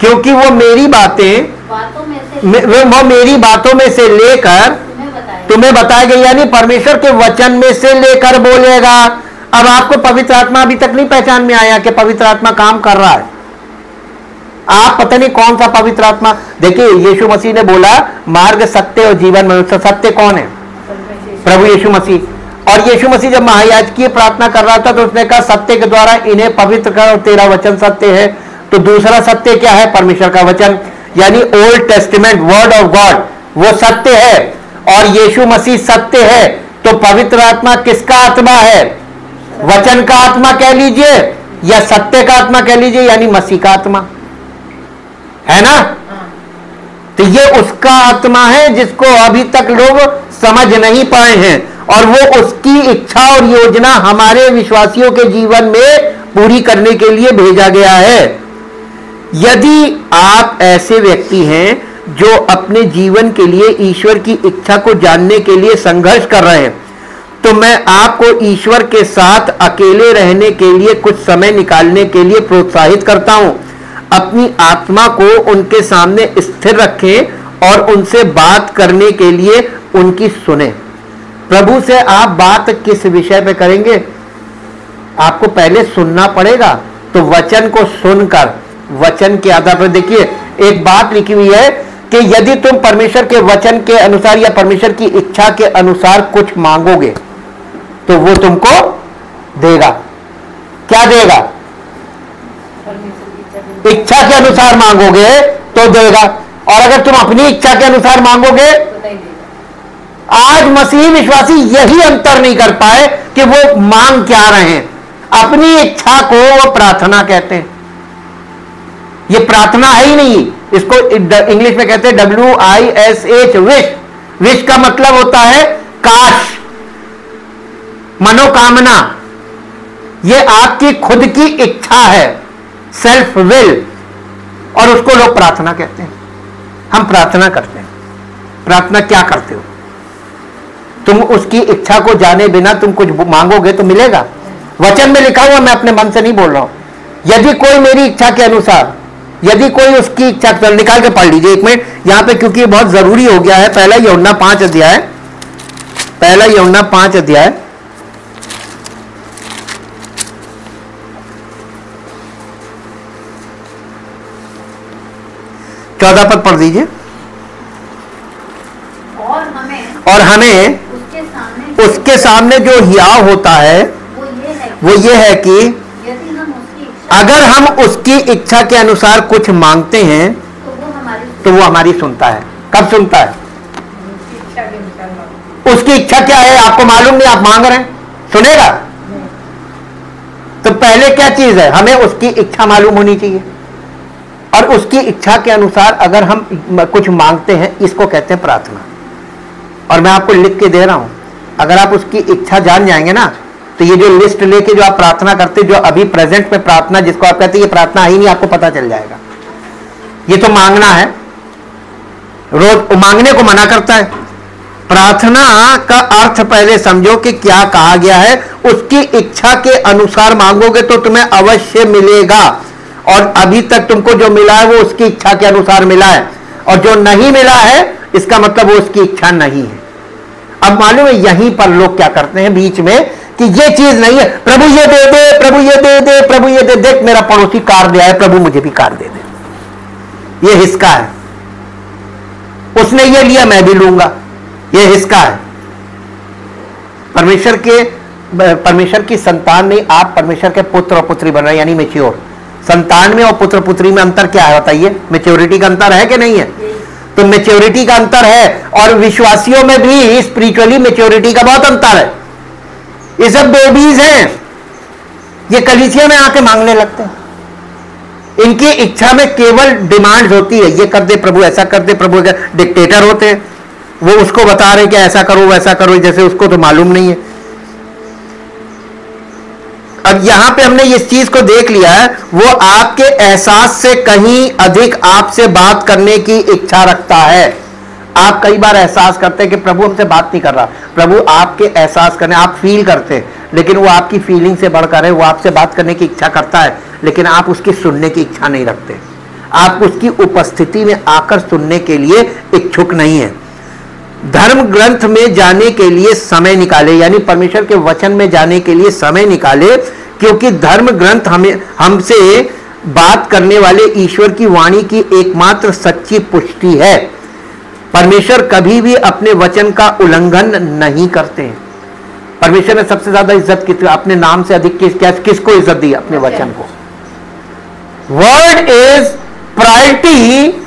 क्योंकि वो मेरी बातें वो मेरी बातों में से लेकर तुम्हें बताएगा। यानी परमेश्वर के वचन में से लेकर बोलेगा। अब आपको पवित्र आत्मा अभी तक नहीं पहचान में आया कि पवित्र आत्मा काम कर रहा है। आप पता नहीं कौन सा पवित्र आत्मा। देखिए यीशु मसीह ने बोला मार्ग, सत्य और जीवन। मनुष्य सत्य कौन है? प्रभु यीशु मसीह। और यीशु मसीह जब महायाजकीय प्रार्थना कर रहा था तो उसने कहा सत्य के द्वारा इन्हें पवित्र कर और तेरा वचन सत्य है। तो दूसरा सत्य क्या है? परमेश्वर का वचन, यानी old testament, word of God, वो सत्य है और यीशु मसीह सत्य है। तो पवित्र आत्मा किसका आत्मा है? वचन का आत्मा कह लीजिए या सत्य का आत्मा कह लीजिए, यानी मसीह का आत्मा है ना। तो ये उसका आत्मा है जिसको अभी तक लोग समझ नहीं पाए हैं और वो उसकी इच्छा और योजना हमारे विश्वासियों के जीवन में पूरी करने के लिए भेजा गया है। यदि आप ऐसे व्यक्ति हैं जो अपने जीवन के लिए ईश्वर की इच्छा को जानने के लिए संघर्ष कर रहे हैं, तो मैं आपको ईश्वर के साथ अकेले रहने के लिए कुछ समय निकालने के लिए प्रोत्साहित करता हूं। अपनी आत्मा को उनके सामने स्थिर रखें और उनसे बात करने के लिए उनकी सुने। प्रभु से आप बात किस विषय पे करेंगे? आपको पहले सुनना पड़ेगा। तो वचन को सुनकर, वचन के आधार पर, देखिए एक बात लिखी हुई है कि यदि तुम परमेश्वर के वचन के अनुसार या परमेश्वर की इच्छा के अनुसार कुछ मांगोगे तो वो तुमको देगा। क्या देगा? इच्छा के अनुसार मांगोगे तो देगा। और अगर तुम अपनी इच्छा के अनुसार मांगोगे, आज मसीही विश्वासी यही अंतर नहीं कर पाए कि वो मांग क्या रहे हैं। अपनी इच्छा को वो प्रार्थना कहते हैं। ये प्रार्थना है ही नहीं, इसको इंग्लिश में कहते हैं WISH, विश। विश का मतलब होता है काश, मनोकामना। ये आपकी खुद की इच्छा है, सेल्फ विल, और उसको लोग प्रार्थना कहते हैं। हम प्रार्थना करते हैं। प्रार्थना क्या करते हो? तुम उसकी इच्छा को जाने बिना तुम कुछ मांगोगे तो मिलेगा। वचन में लिखा हुआ, मैं अपने मन से नहीं बोल रहा हूं। यदि कोई मेरी इच्छा के अनुसार, यदि कोई उसकी इच्छा, निकाल के पढ़ लीजिए एक मिनट यहां पे, क्योंकि बहुत जरूरी हो गया है। पहला यूहन्ना 5 अध्याय, पहला यूहन्ना 5 अध्याय 14 पद पढ़ दीजिए। और हमें उसके सामने जो हियाव होता है वो ये है कि अगर हम उसकी इच्छा के अनुसार कुछ मांगते हैं तो वो हमारी सुनता है। कब सुनता है? उसकी इच्छा क्या है आपको मालूम नहीं, आप मांग रहे हैं, सुनेगा? तो पहले क्या चीज है? हमें उसकी इच्छा मालूम होनी चाहिए, और उसकी इच्छा के अनुसार अगर हम कुछ मांगते हैं, इसको कहते हैं प्रार्थना। और मैं आपको लिख के दे रहा हूं, अगर आप उसकी इच्छा जान जाएंगे ना, तो ये जो लिस्ट लेके जो आप प्रार्थना करते, जो अभी प्रेजेंट में प्रार्थना जिसको आप कहते हैं ये प्रार्थना ही नहीं, आपको पता चल जाएगा। ये तो मांगना है, रोज मांगने को मना करता है। प्रार्थना का अर्थ पहले समझो कि क्या कहा गया है। उसकी इच्छा के अनुसार मांगोगे तो तुम्हें अवश्य मिलेगा, और अभी तक तुमको जो मिला है वो उसकी इच्छा के अनुसार मिला है, और जो नहीं मिला है इसका मतलब वो उसकी इच्छा नहीं है। अब मालूम है यहीं पर लोग क्या करते हैं बीच में कि ये चीज नहीं है, प्रभु ये दे दे, प्रभु ये दे दे, प्रभु ये दे, देख मेरा पड़ोसी कार दिया है, प्रभु मुझे भी कार दे दे। ये हिस्का है, उसने ये लिया मैं भी लूंगा, ये हिस्का है। परमेश्वर की संतान नहीं, आप परमेश्वर के पुत्र और पुत्री बन रहे, यानी मैच्योर। संतान में और पुत्र पुत्री में अंतर क्या है बताइए? मैच्योरिटी का अंतर है कि नहीं है? तो मैच्योरिटी का अंतर है, और विश्वासियों में भी स्पिरिचुअली मैच्योरिटी का बहुत अंतर है। ये सब बेबीज हैं, ये कलीसिया में आके मांगने लगते हैं। इनकी इच्छा में केवल डिमांड्स होती है, ये कर दे प्रभु, ऐसा कर दे प्रभु। डिक्टेटर होते हैं, वो उसको बता रहे कि ऐसा करो वैसा करो, जैसे उसको तो मालूम नहीं है। अब यहां पे हमने इस चीज को देख लिया है, वो आपके एहसास से कहीं अधिक आपसे बात करने की इच्छा रखता है। आप कई बार एहसास करते हैं कि प्रभु हमसे बात नहीं कर रहा, प्रभु आपके एहसास करने, आप फील करते हैं, लेकिन वो आपकी फीलिंग से बढ़कर है, वो आपसे बात करने की इच्छा करता है, लेकिन आप उसकी सुनने की इच्छा नहीं रखते। आप उसकी उपस्थिति में आकर सुनने के लिए इच्छुक नहीं है। धर्म ग्रंथ में जाने के लिए समय निकाले, यानी परमेश्वर के वचन में जाने के लिए समय निकाले, क्योंकि धर्म ग्रंथ हमसे बात करने वाले ईश्वर की वाणी की एकमात्र सच्ची पुष्टि है। परमेश्वर कभी भी अपने वचन का उल्लंघन नहीं करते हैं। परमेश्वर ने सबसे ज्यादा इज्जत की, अपने नाम से अधिक किसको इज्जत दी? अपने वचन को। Word is priority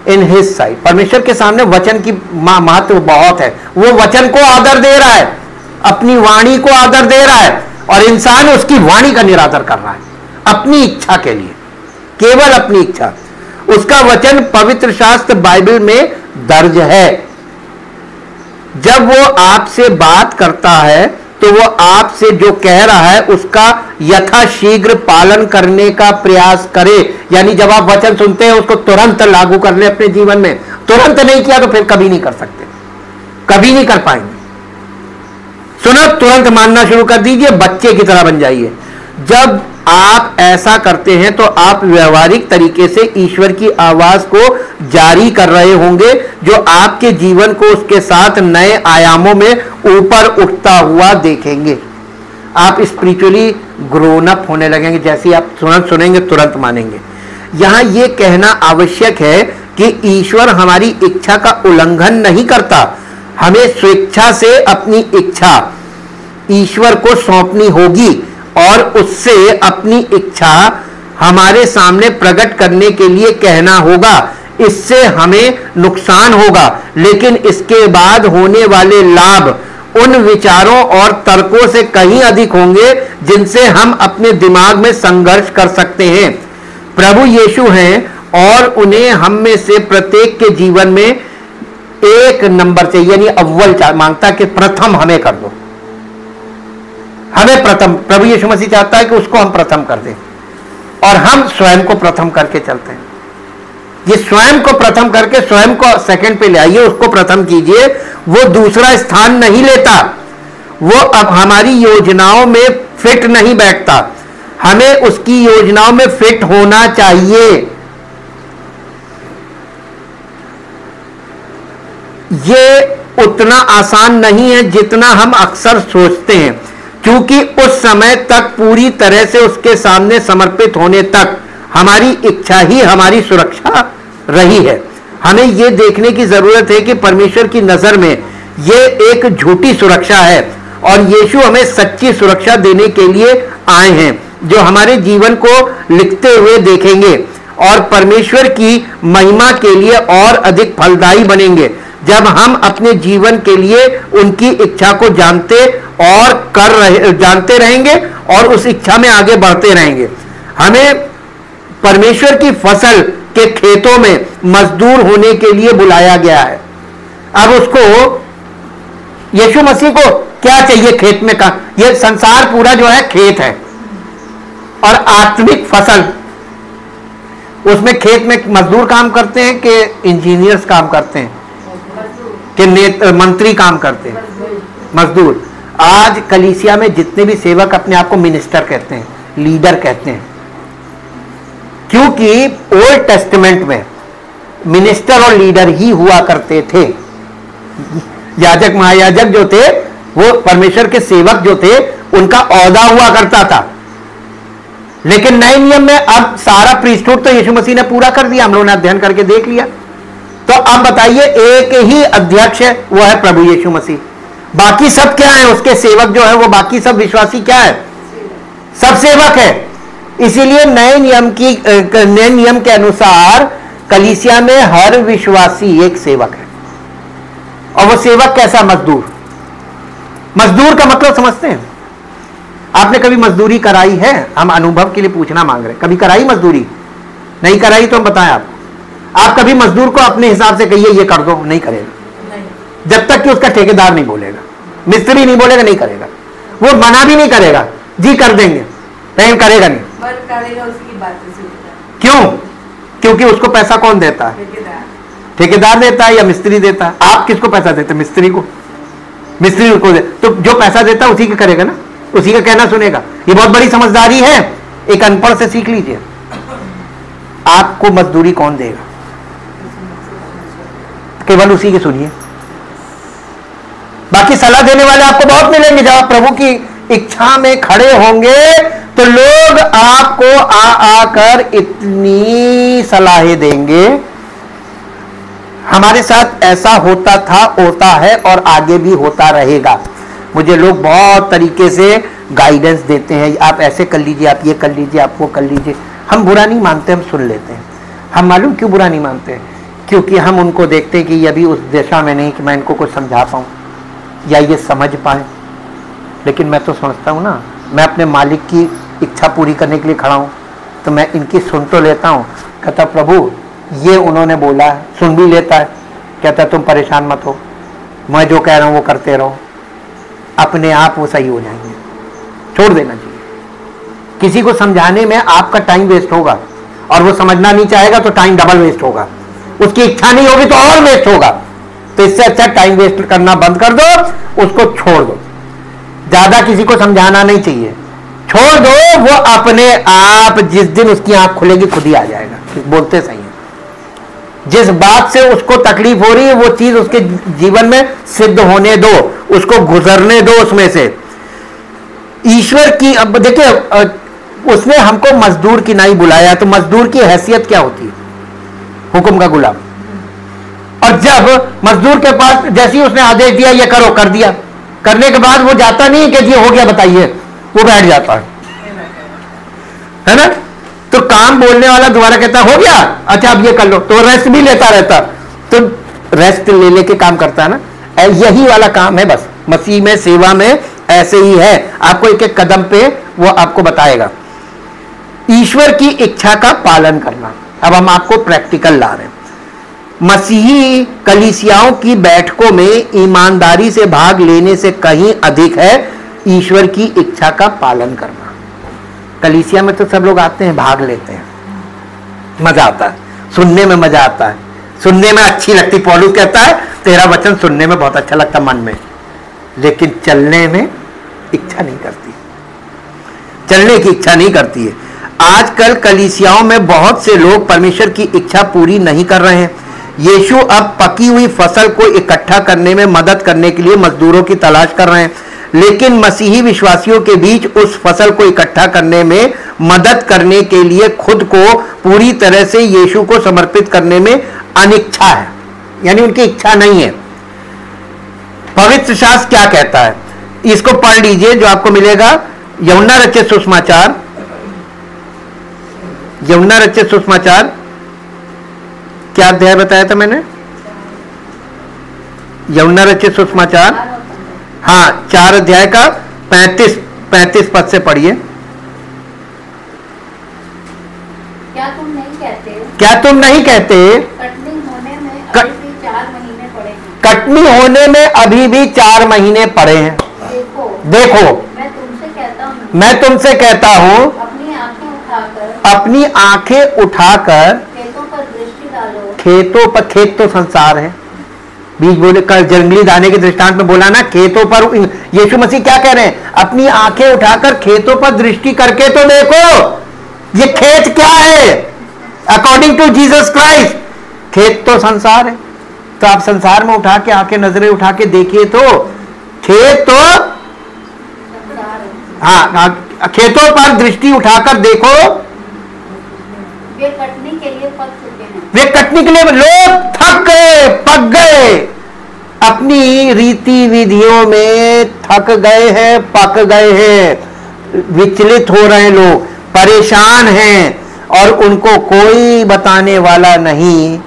in his side. परमेश्वर के सामने वचन की महत्व बहुत है। वो वचन को आदर दे रहा है, अपनी वाणी को आदर दे रहा है, और इंसान उसकी वाणी का निरादर कर रहा है अपनी इच्छा के लिए, केवल अपनी इच्छा। उसका वचन पवित्र शास्त्र बाइबल में दर्ज है। जब वो आपसे बात करता है तो वो आपसे जो कह रहा है उसका यथाशीघ्र पालन करने का प्रयास करे। यानी जब आप वचन सुनते हैं उसको तुरंत लागू कर ले अपने जीवन में। तुरंत नहीं किया तो फिर कभी नहीं कर सकते, कभी नहीं कर पाएंगे। सुनो, तुरंत मानना शुरू कर दीजिए, बच्चे की तरह बन जाइए। जब आप ऐसा करते हैं तो आप व्यवहारिक तरीके से ईश्वर की आवाज को जारी कर रहे होंगे, जो आपके जीवन को उसके साथ नए आयामों में ऊपर उठता हुआ देखेंगे। आप स्पिरिचुअली ग्रोन अप होने लगेंगे। जैसे आप तुरंत सुनेंगे तुरंत मानेंगे। यहां यह कहना आवश्यक है कि ईश्वर हमारी इच्छा का उल्लंघन नहीं करता। हमें स्वेच्छा से अपनी इच्छा ईश्वर को सौंपनी होगी और उससे अपनी इच्छा हमारे सामने प्रकट करने के लिए कहना होगा। इससे हमें नुकसान होगा, लेकिन इसके बाद होने वाले लाभ उन विचारों और तर्कों से कहीं अधिक होंगे जिनसे हम अपने दिमाग में संघर्ष कर सकते हैं। प्रभु यीशु हैं और उन्हें हम में से प्रत्येक के जीवन में एक नंबर चाहिए, यानी अव्वल मांगता कि प्रथम हमें कर दो, हमें प्रथम। प्रभु यीशु मसीह चाहता है कि उसको हम प्रथम कर दें, और हम स्वयं को प्रथम करके चलते हैं। ये स्वयं को प्रथम करके स्वयं को सेकंड पे ले आइए, उसको प्रथम कीजिए। वो दूसरा स्थान नहीं लेता, वो अब हमारी योजनाओं में फिट नहीं बैठता। हमें उसकी योजनाओं में फिट होना चाहिए। ये उतना आसान नहीं है जितना हम अक्सर सोचते हैं, क्योंकि उस समय तक पूरी तरह से उसके सामने समर्पित होने तक हमारी इच्छा ही हमारी सुरक्षा रही है। हमें ये देखने की जरूरत है कि परमेश्वर की नजर में ये एक झूठी सुरक्षा है और यीशु हमें सच्ची सुरक्षा देने के लिए आए हैं, जो हमारे जीवन को लिखते हुए देखेंगे और परमेश्वर की महिमा के लिए और अधिक फलदायी बनेंगे जब हम अपने जीवन के लिए उनकी इच्छा को जानते रहेंगे और उस इच्छा में आगे बढ़ते रहेंगे। हमें परमेश्वर की फसल के खेतों में मजदूर होने के लिए बुलाया गया है। अब उसको, यीशु मसीह को क्या चाहिए खेत में का? यह संसार पूरा जो है खेत है और आत्मिक फसल, उसमें खेत में मजदूर काम करते हैं कि इंजीनियर्स काम करते हैं कि मंत्री काम करते हैं? मजदूर। आज कलीसिया में जितने भी सेवक अपने आप को मिनिस्टर कहते हैं, लीडर कहते हैं, क्योंकि ओल्ड टेस्टामेंट में मिनिस्टर और लीडर ही हुआ करते थे। याजक महायाजक जो थे वो परमेश्वर के सेवक जो थे, उनका औहदा हुआ करता था। लेकिन नए नियम में अब सारा प्रीस्टहुड तो यीशु मसीह ने पूरा कर दिया, हम लोगों ने अध्ययन करके देख लिया। तो अब बताइए, एक ही अध्यक्ष है, वो है प्रभु यीशु मसीह। बाकी सब क्या है? उसके सेवक जो है वो बाकी सब विश्वासी क्या है? सब सेवक है। इसीलिए नए नियम के अनुसार कलीसिया में हर विश्वासी एक सेवक है। और वो सेवक कैसा? मजदूर। मजदूर का मतलब समझते हैं? आपने कभी मजदूरी कराई है? हम अनुभव के लिए पूछना मांग रहे हैं। कभी कराई मजदूरी? नहीं कराई तो हम बताएं आपको। आप कभी मजदूर को अपने हिसाब से कहिए ये कर दो, नहीं करेगा नहीं। जब तक कि उसका ठेकेदार नहीं बोलेगा, मिस्त्री नहीं बोलेगा, नहीं करेगा। वो मना भी नहीं करेगा, जी कर देंगे, लेकिन करेगा नहीं। करेगा उसकी बात। क्यों? क्योंकि उसको पैसा कौन देता है? ठेकेदार देता है या मिस्त्री देता है? आप किसको पैसा देते? मिस्त्री को। मिस्त्री को दे, तो जो पैसा देता है उसी का करेगा ना, उसी का कहना सुनेगा। ये बहुत बड़ी समझदारी है, एक अनपढ़ से सीख लीजिए। आपको मजदूरी कौन देगा? केवल उसी की सुनिए। बाकी सलाह देने वाले आपको बहुत मिलेंगे। जब आप प्रभु की इच्छा में खड़े होंगे तो लोग आपको आकर इतनी सलाहें देंगे। हमारे साथ ऐसा होता था, होता है और आगे भी होता रहेगा। मुझे लोग बहुत तरीके से गाइडेंस देते हैं, आप ऐसे कर लीजिए, आप ये कर लीजिए, आप वो कर लीजिए। हम बुरा नहीं मानते, हम सुन लेते हैं। हम मालूम क्यों बुरा नहीं मानते? क्योंकि हम उनको देखते हैं कि ये अभी उस दिशा में नहीं कि मैं इनको कुछ समझा पाऊँ या ये समझ पाए। लेकिन मैं तो समझता हूँ ना, मैं अपने मालिक की इच्छा पूरी करने के लिए खड़ा हूँ, तो मैं इनकी सुन तो लेता हूँ। कहता प्रभु ये उन्होंने बोला है, सुन भी लेता है। कहता तुम परेशान मत हो, मैं जो कह रहा हूँ वो करते रहो, अपने आप वो सही हो जाएंगे। छोड़ देना चाहिए। किसी को समझाने में आपका टाइम वेस्ट होगा और वो समझना नहीं चाहेगा तो टाइम डबल वेस्ट होगा। उसकी इच्छा नहीं होगी तो और वेस्ट होगा। तो इससे अच्छा टाइम वेस्ट करना बंद कर दो, उसको छोड़ दो। ज्यादा किसी को समझाना नहीं चाहिए, छोड़ दो। वो अपने आप जिस दिन उसकी आंख खुलेगी खुद ही आ जाएगा। बोलते सही है। जिस बात से उसको तकलीफ हो रही है वो चीज उसके जीवन में सिद्ध होने दो, उसको गुजरने दो उसमें से। ईश्वर की, अब देखिए, उसने हमको मजदूर की नहीं बुलाया, तो मजदूर की हैसियत क्या होती है? हुक्म का गुलाम। और जब मजदूर के पास जैसे ही उसने आदेश दिया ये करो, कर दिया। करने के बाद वो जाता नहीं कि ये हो गया बताइए, वो बैठ जाता है ना। तो काम बोलने वाला दोबारा कहता हो गया, अच्छा अब ये कर लो, तो रेस्ट भी लेता रहता। तो रेस्ट ले लेके काम करता है ना। यही वाला काम है बस मसीह में, सेवा में ऐसे ही है। आपको एक एक कदम पे वो आपको बताएगा। ईश्वर की इच्छा का पालन करना। अब हम आपको प्रैक्टिकल ला रहे हैं। मसीही कलीसियाओं की बैठकों में ईमानदारी से भाग लेने से कहीं अधिक है ईश्वर की इच्छा का पालन करना। कलीसिया में तो सब लोग आते हैं, भाग लेते हैं, मजा आता है, सुनने में मजा आता है, सुनने में अच्छी लगती। पौलुस कहता है तेरा वचन सुनने में बहुत अच्छा लगता मन में, लेकिन चलने में इच्छा नहीं करती, चलने की इच्छा नहीं करती है। आजकल कलीसियाओं में बहुत से लोग परमेश्वर की इच्छा पूरी नहीं कर रहे हैं। यीशु अब पकी हुई फसल को इकट्ठा करने में मदद करने के लिए मजदूरों की तलाश कर रहे हैं, लेकिन मसीही विश्वासियों के बीच उस फसल को इकट्ठा करने में मदद करने के लिए खुद को पूरी तरह से यीशु को समर्पित करने में अनिच्छा है, यानी उनकी इच्छा नहीं है। पवित्र शास्त्र क्या कहता है, इसको पढ़ लीजिए जो आपको मिलेगा। यूहन्ना रचित सुसमाचार, यूहन्ना रचित सुसमाचार क्या अध्याय बताया था मैंने? यूहन्ना रचित सुसमाचार, हाँ 4 अध्याय का 35 पद से पढ़िए। क्या तुम नहीं कहते, क्या तुम नहीं कहते कटनी होने में अभी भी 4 महीने पड़े हैं। कटनी होने में अभी भी 4 महीने पड़े हैं। देखो देखो मैं तुमसे कहता हूँ, मैं तुमसे कहता हूं, अपनी आंखें उठाकर अपनी आंखें उठाकर खेतों पर दृष्टि डालो। खेतों पर, खेत तो संसार है, बीज बोले कल जंगली दाने के दृष्टांत में बोला ना, खेतों पर यीशु मसीह क्या कह रहे हैं, अपनी आंखें उठाकर खेतों पर दृष्टि करके तो देखो ये खेत क्या है। अकॉर्डिंग टू जीसस क्राइस्ट खेत तो संसार है, तो आप संसार में उठा के आंखें नजरें उठा के देखिए तो खेत तो, हाँ खेतों पर दृष्टि उठाकर देखो, वे कटनी के लिए पक चुके हैं। वे कटने के लिए, लोग थक गए, पक गए, अपनी रीति विधियों में थक गए हैं, पक गए हैं, विचलित हो रहे हैं, लोग परेशान हैं और उनको कोई बताने वाला नहीं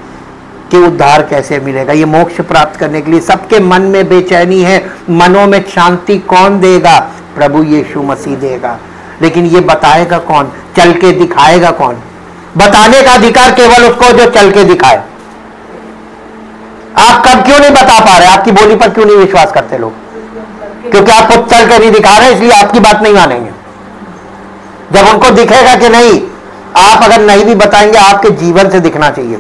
कि उद्धार कैसे मिलेगा। ये मोक्ष प्राप्त करने के लिए सबके मन में बेचैनी है, मनों में शांति कौन देगा? प्रभु यीशु मसीह देगा। लेकिन ये बताएगा कौन? चल के दिखाएगा कौन? बताने का अधिकार केवल उसको जो चल के दिखाए। आप कब क्यों नहीं बता पा रहे? आपकी बोली पर क्यों नहीं विश्वास करते लोग? क्योंकि आप खुद चल के नहीं दिखा रहे, इसलिए आपकी बात नहीं मानेंगे। जब उनको दिखेगा कि नहीं, आप अगर नहीं भी बताएंगे, आपके जीवन से दिखना चाहिए।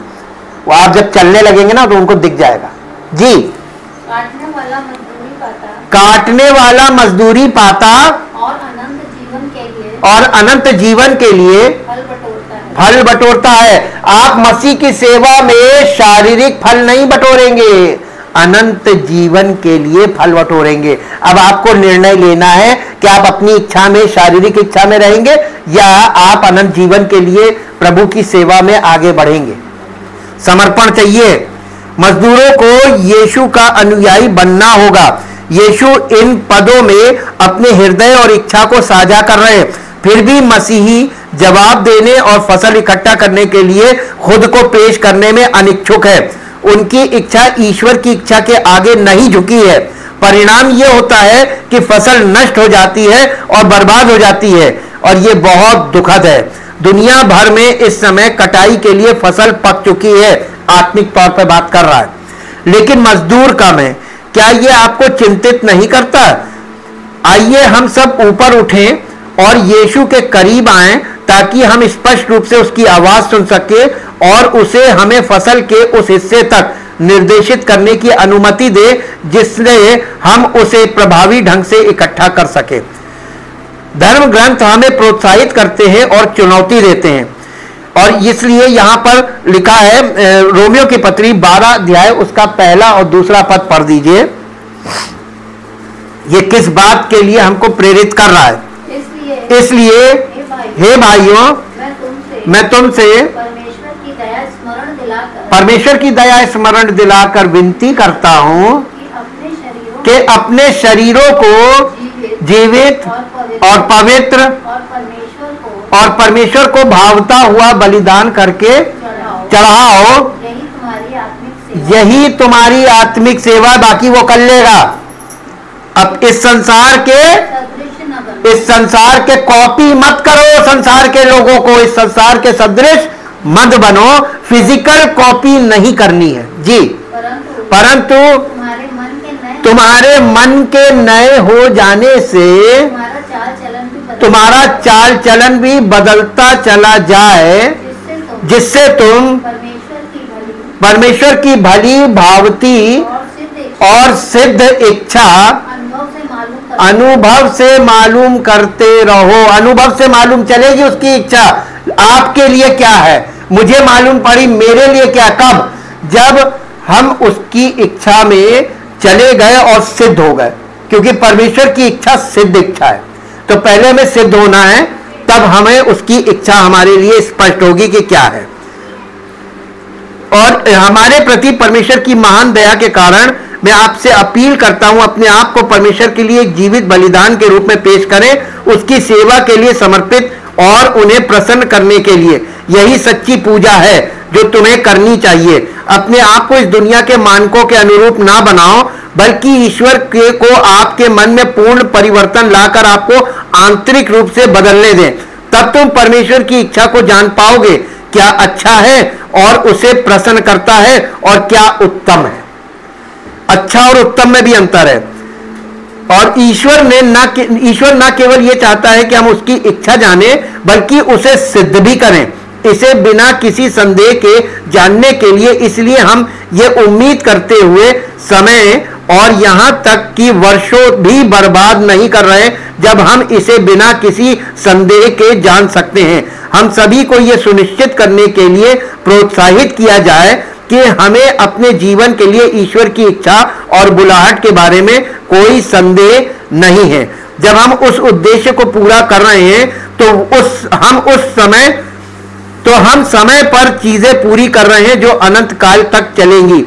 वो आप जब चलने लगेंगे ना तो उनको दिख जाएगा। जी, काटने वाला मजदूरी पाता, काटने वाला मजदूरी पाता और अनंत जीवन के लिए, और अनंत जीवन के लिए फल बटोरता है। फल बटोरता है। आप मसीह की सेवा में शारीरिक फल नहीं बटोरेंगे, अनंत जीवन के लिए फल बटोरेंगे। अब आपको निर्णय लेना है कि आप अपनी इच्छा में, शारीरिक इच्छा में रहेंगे या आप अनंत जीवन के लिए प्रभु की सेवा में आगे बढ़ेंगे। समर्पण चाहिए। मजदूरों को यीशु का अनुयायी बनना होगा। यीशु इन पदों में अपने हृदय और इच्छा को साझा कर रहे हैं, फिर भी मसीही जवाब देने और फसल इकट्ठा करने के लिए खुद को पेश करने में अनिच्छुक है। उनकी इच्छा ईश्वर की इच्छा के आगे नहीं झुकी है। परिणाम यह होता है कि फसल नष्ट हो जाती है और बर्बाद हो जाती है, और यह बहुत दुखद है। दुनिया भर में इस समय कटाई के लिए फसल पक चुकी है, आत्मिक तौर पर बात कर रहा है, लेकिन मजदूर कम है। क्या यह आपको चिंतित नहीं करता? आइए हम सब ऊपर उठें और यीशु के करीब आएं ताकि हम स्पष्ट रूप से उसकी आवाज सुन सके और उसे हमें फसल के उस हिस्से तक निर्देशित करने की अनुमति दे जिससे हम उसे प्रभावी ढंग से इकट्ठा कर सके। धर्म ग्रंथ हमें प्रोत्साहित करते हैं और चुनौती देते हैं, और इसलिए यहां पर लिखा है, रोमियो की पत्री 12 अध्याय उसका पहला और दूसरा पद पढ़ दीजिए। ये किस बात के लिए हमको प्रेरित कर रहा है? इसलिए हे भाइयों, मैं तुमसे परमेश्वर की दया स्मरण दिलाकर विनती करता हूं कि अपने शरीरों को जीवित और पवित्र और परमेश्वर को भावता हुआ बलिदान करके चढ़ाओ। यही तुम्हारी आत्मिक सेवा, बाकी वो कर लेगा। अब इस संसार के कॉपी मत करो, संसार के लोगों को इस संसार के सदृश मत बनो। फिजिकल कॉपी नहीं करनी है जी, परंतु तुम्हारे मन के नए हो जाने से तुम्हारा चाल चलन भी बदलता चला जाए, जिससे तुम परमेश्वर की भली भावती और सिद्ध इच्छा अनुभव से मालूम करते रहो। अनुभव से मालूम चलेगी उसकी इच्छा आपके लिए क्या है। मुझे मालूम पड़ी मेरे लिए क्या, कब? जब हम उसकी इच्छा में चले गए और सिद्ध हो गए, क्योंकि परमेश्वर की इच्छा सिद्ध इच्छा है। तो पहले हमें सिद्ध होना है, तब हमें उसकी इच्छा हमारे लिए स्पष्ट होगी कि क्या है। और हमारे प्रति परमेश्वर की महान दया के कारण मैं आपसे अपील करता हूं, अपने आप को परमेश्वर के लिए एक जीवित बलिदान के रूप में पेश करें, उसकी सेवा के लिए समर्पित और उन्हें प्रसन्न करने के लिए। यही सच्ची पूजा है जो तुम्हें करनी चाहिए। अपने आप को इस दुनिया के मानकों के अनुरूप ना बनाओ, बल्कि ईश्वर के को आपके मन में पूर्ण परिवर्तन लाकर आपको आंतरिक रूप से बदलने दें। तब तुम परमेश्वर की इच्छा को जान पाओगे, क्या अच्छा है और उसे प्रसन्न करता है और क्या उत्तम है। अच्छा और उत्तम में भी अंतर है। और ईश्वर ना केवल ये चाहता है कि हम उसकी इच्छा जाने, बल्कि उसे सिद्ध भी करें, इसे बिना किसी संदेह के जानने के लिए। इसलिए हम ये उम्मीद करते हुए समय और यहां तक कि वर्षों भी बर्बाद नहीं कर रहे, जब हम इसे बिना किसी संदेह के जान सकते हैं। हम सभी को यह सुनिश्चित करने के लिए प्रोत्साहित किया जाए कि हमें अपने जीवन के लिए ईश्वर की इच्छा और बुलाहट के बारे में कोई संदेह नहीं है। जब हम उस उद्देश्य को पूरा कर रहे हैं तो हम समय पर चीजें पूरी कर रहे हैं जो अनंत काल तक चलेंगी।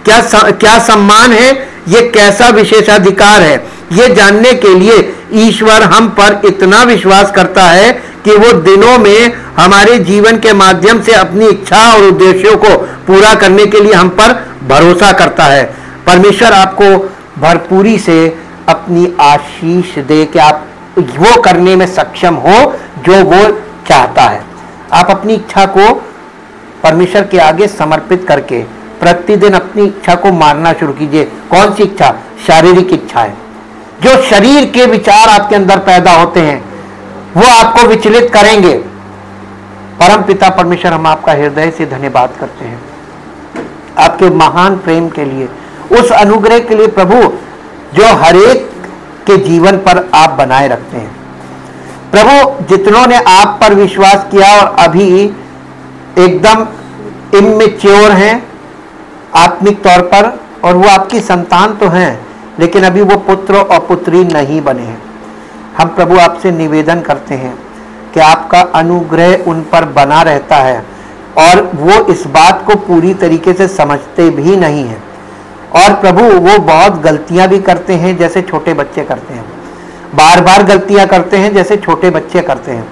क्या सम्मान है, ये कैसा विशेषाधिकार है, ये जानने के लिए ईश्वर हम पर इतना विश्वास करता है कि वो दिनों में हमारे जीवन के माध्यम से अपनी इच्छा और उद्देश्यों को पूरा करने के लिए हम पर भरोसा करता है। परमेश्वर आपको भरपूरी से अपनी आशीष दे कि आप वो करने में सक्षम हो जो वो चाहता है। आप अपनी इच्छा को परमेश्वर के आगे समर्पित करके प्रतिदिन अपनी इच्छा को मारना शुरू कीजिए। कौन सी इच्छा? शारीरिक इच्छा है। जो शरीर के विचार आपके अंदर पैदा होते हैं वो आपको विचलित करेंगे। परम पिता परमेश्वर, हम आपका हृदय से धन्यवाद करते हैं आपके महान प्रेम के लिए, उस अनुग्रह के लिए प्रभु जो हरेक के जीवन पर आप बनाए रखते हैं। प्रभु, जितनों ने आप पर विश्वास किया और अभी एकदम इमेच्योर हैं आत्मिक तौर पर, और वो आपकी संतान तो हैं लेकिन अभी वो पुत्र और पुत्री नहीं बने हैं, हम प्रभु आपसे निवेदन करते हैं कि आपका अनुग्रह उन पर बना रहता है और वो इस बात को पूरी तरीके से समझते भी नहीं हैं। और प्रभु वो बहुत गलतियां भी करते हैं जैसे छोटे बच्चे करते हैं, बार बार गलतियां करते हैं जैसे छोटे बच्चे करते हैं।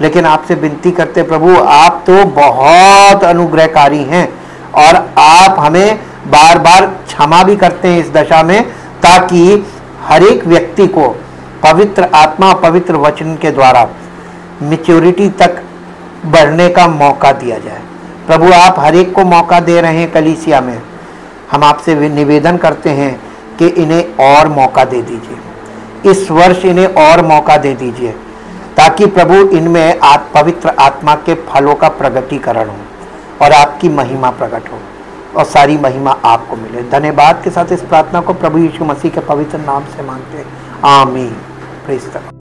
लेकिन आपसे विनती करते प्रभु, आप तो बहुत अनुग्रहकारी हैं और आप हमें बार बार क्षमा भी करते हैं इस दशा में, ताकि हर एक व्यक्ति को पवित्र आत्मा पवित्र वचन के द्वारा मैच्योरिटी तक बढ़ने का मौका दिया जाए। प्रभु, आप हर एक को मौका दे रहे हैं कलीसिया में। हम आपसे निवेदन करते हैं कि इन्हें और मौका दे दीजिए, इस वर्ष इन्हें और मौका दे दीजिए, ताकि प्रभु इनमें पवित्र आत्मा के फलों का प्रगटीकरण हो और आपकी महिमा प्रकट हो और सारी महिमा आपको मिले। धन्यवाद के साथ इस प्रार्थना को प्रभु यीशु मसीह के पवित्र नाम से मांगते हैं, आमीन। Praise the Lord.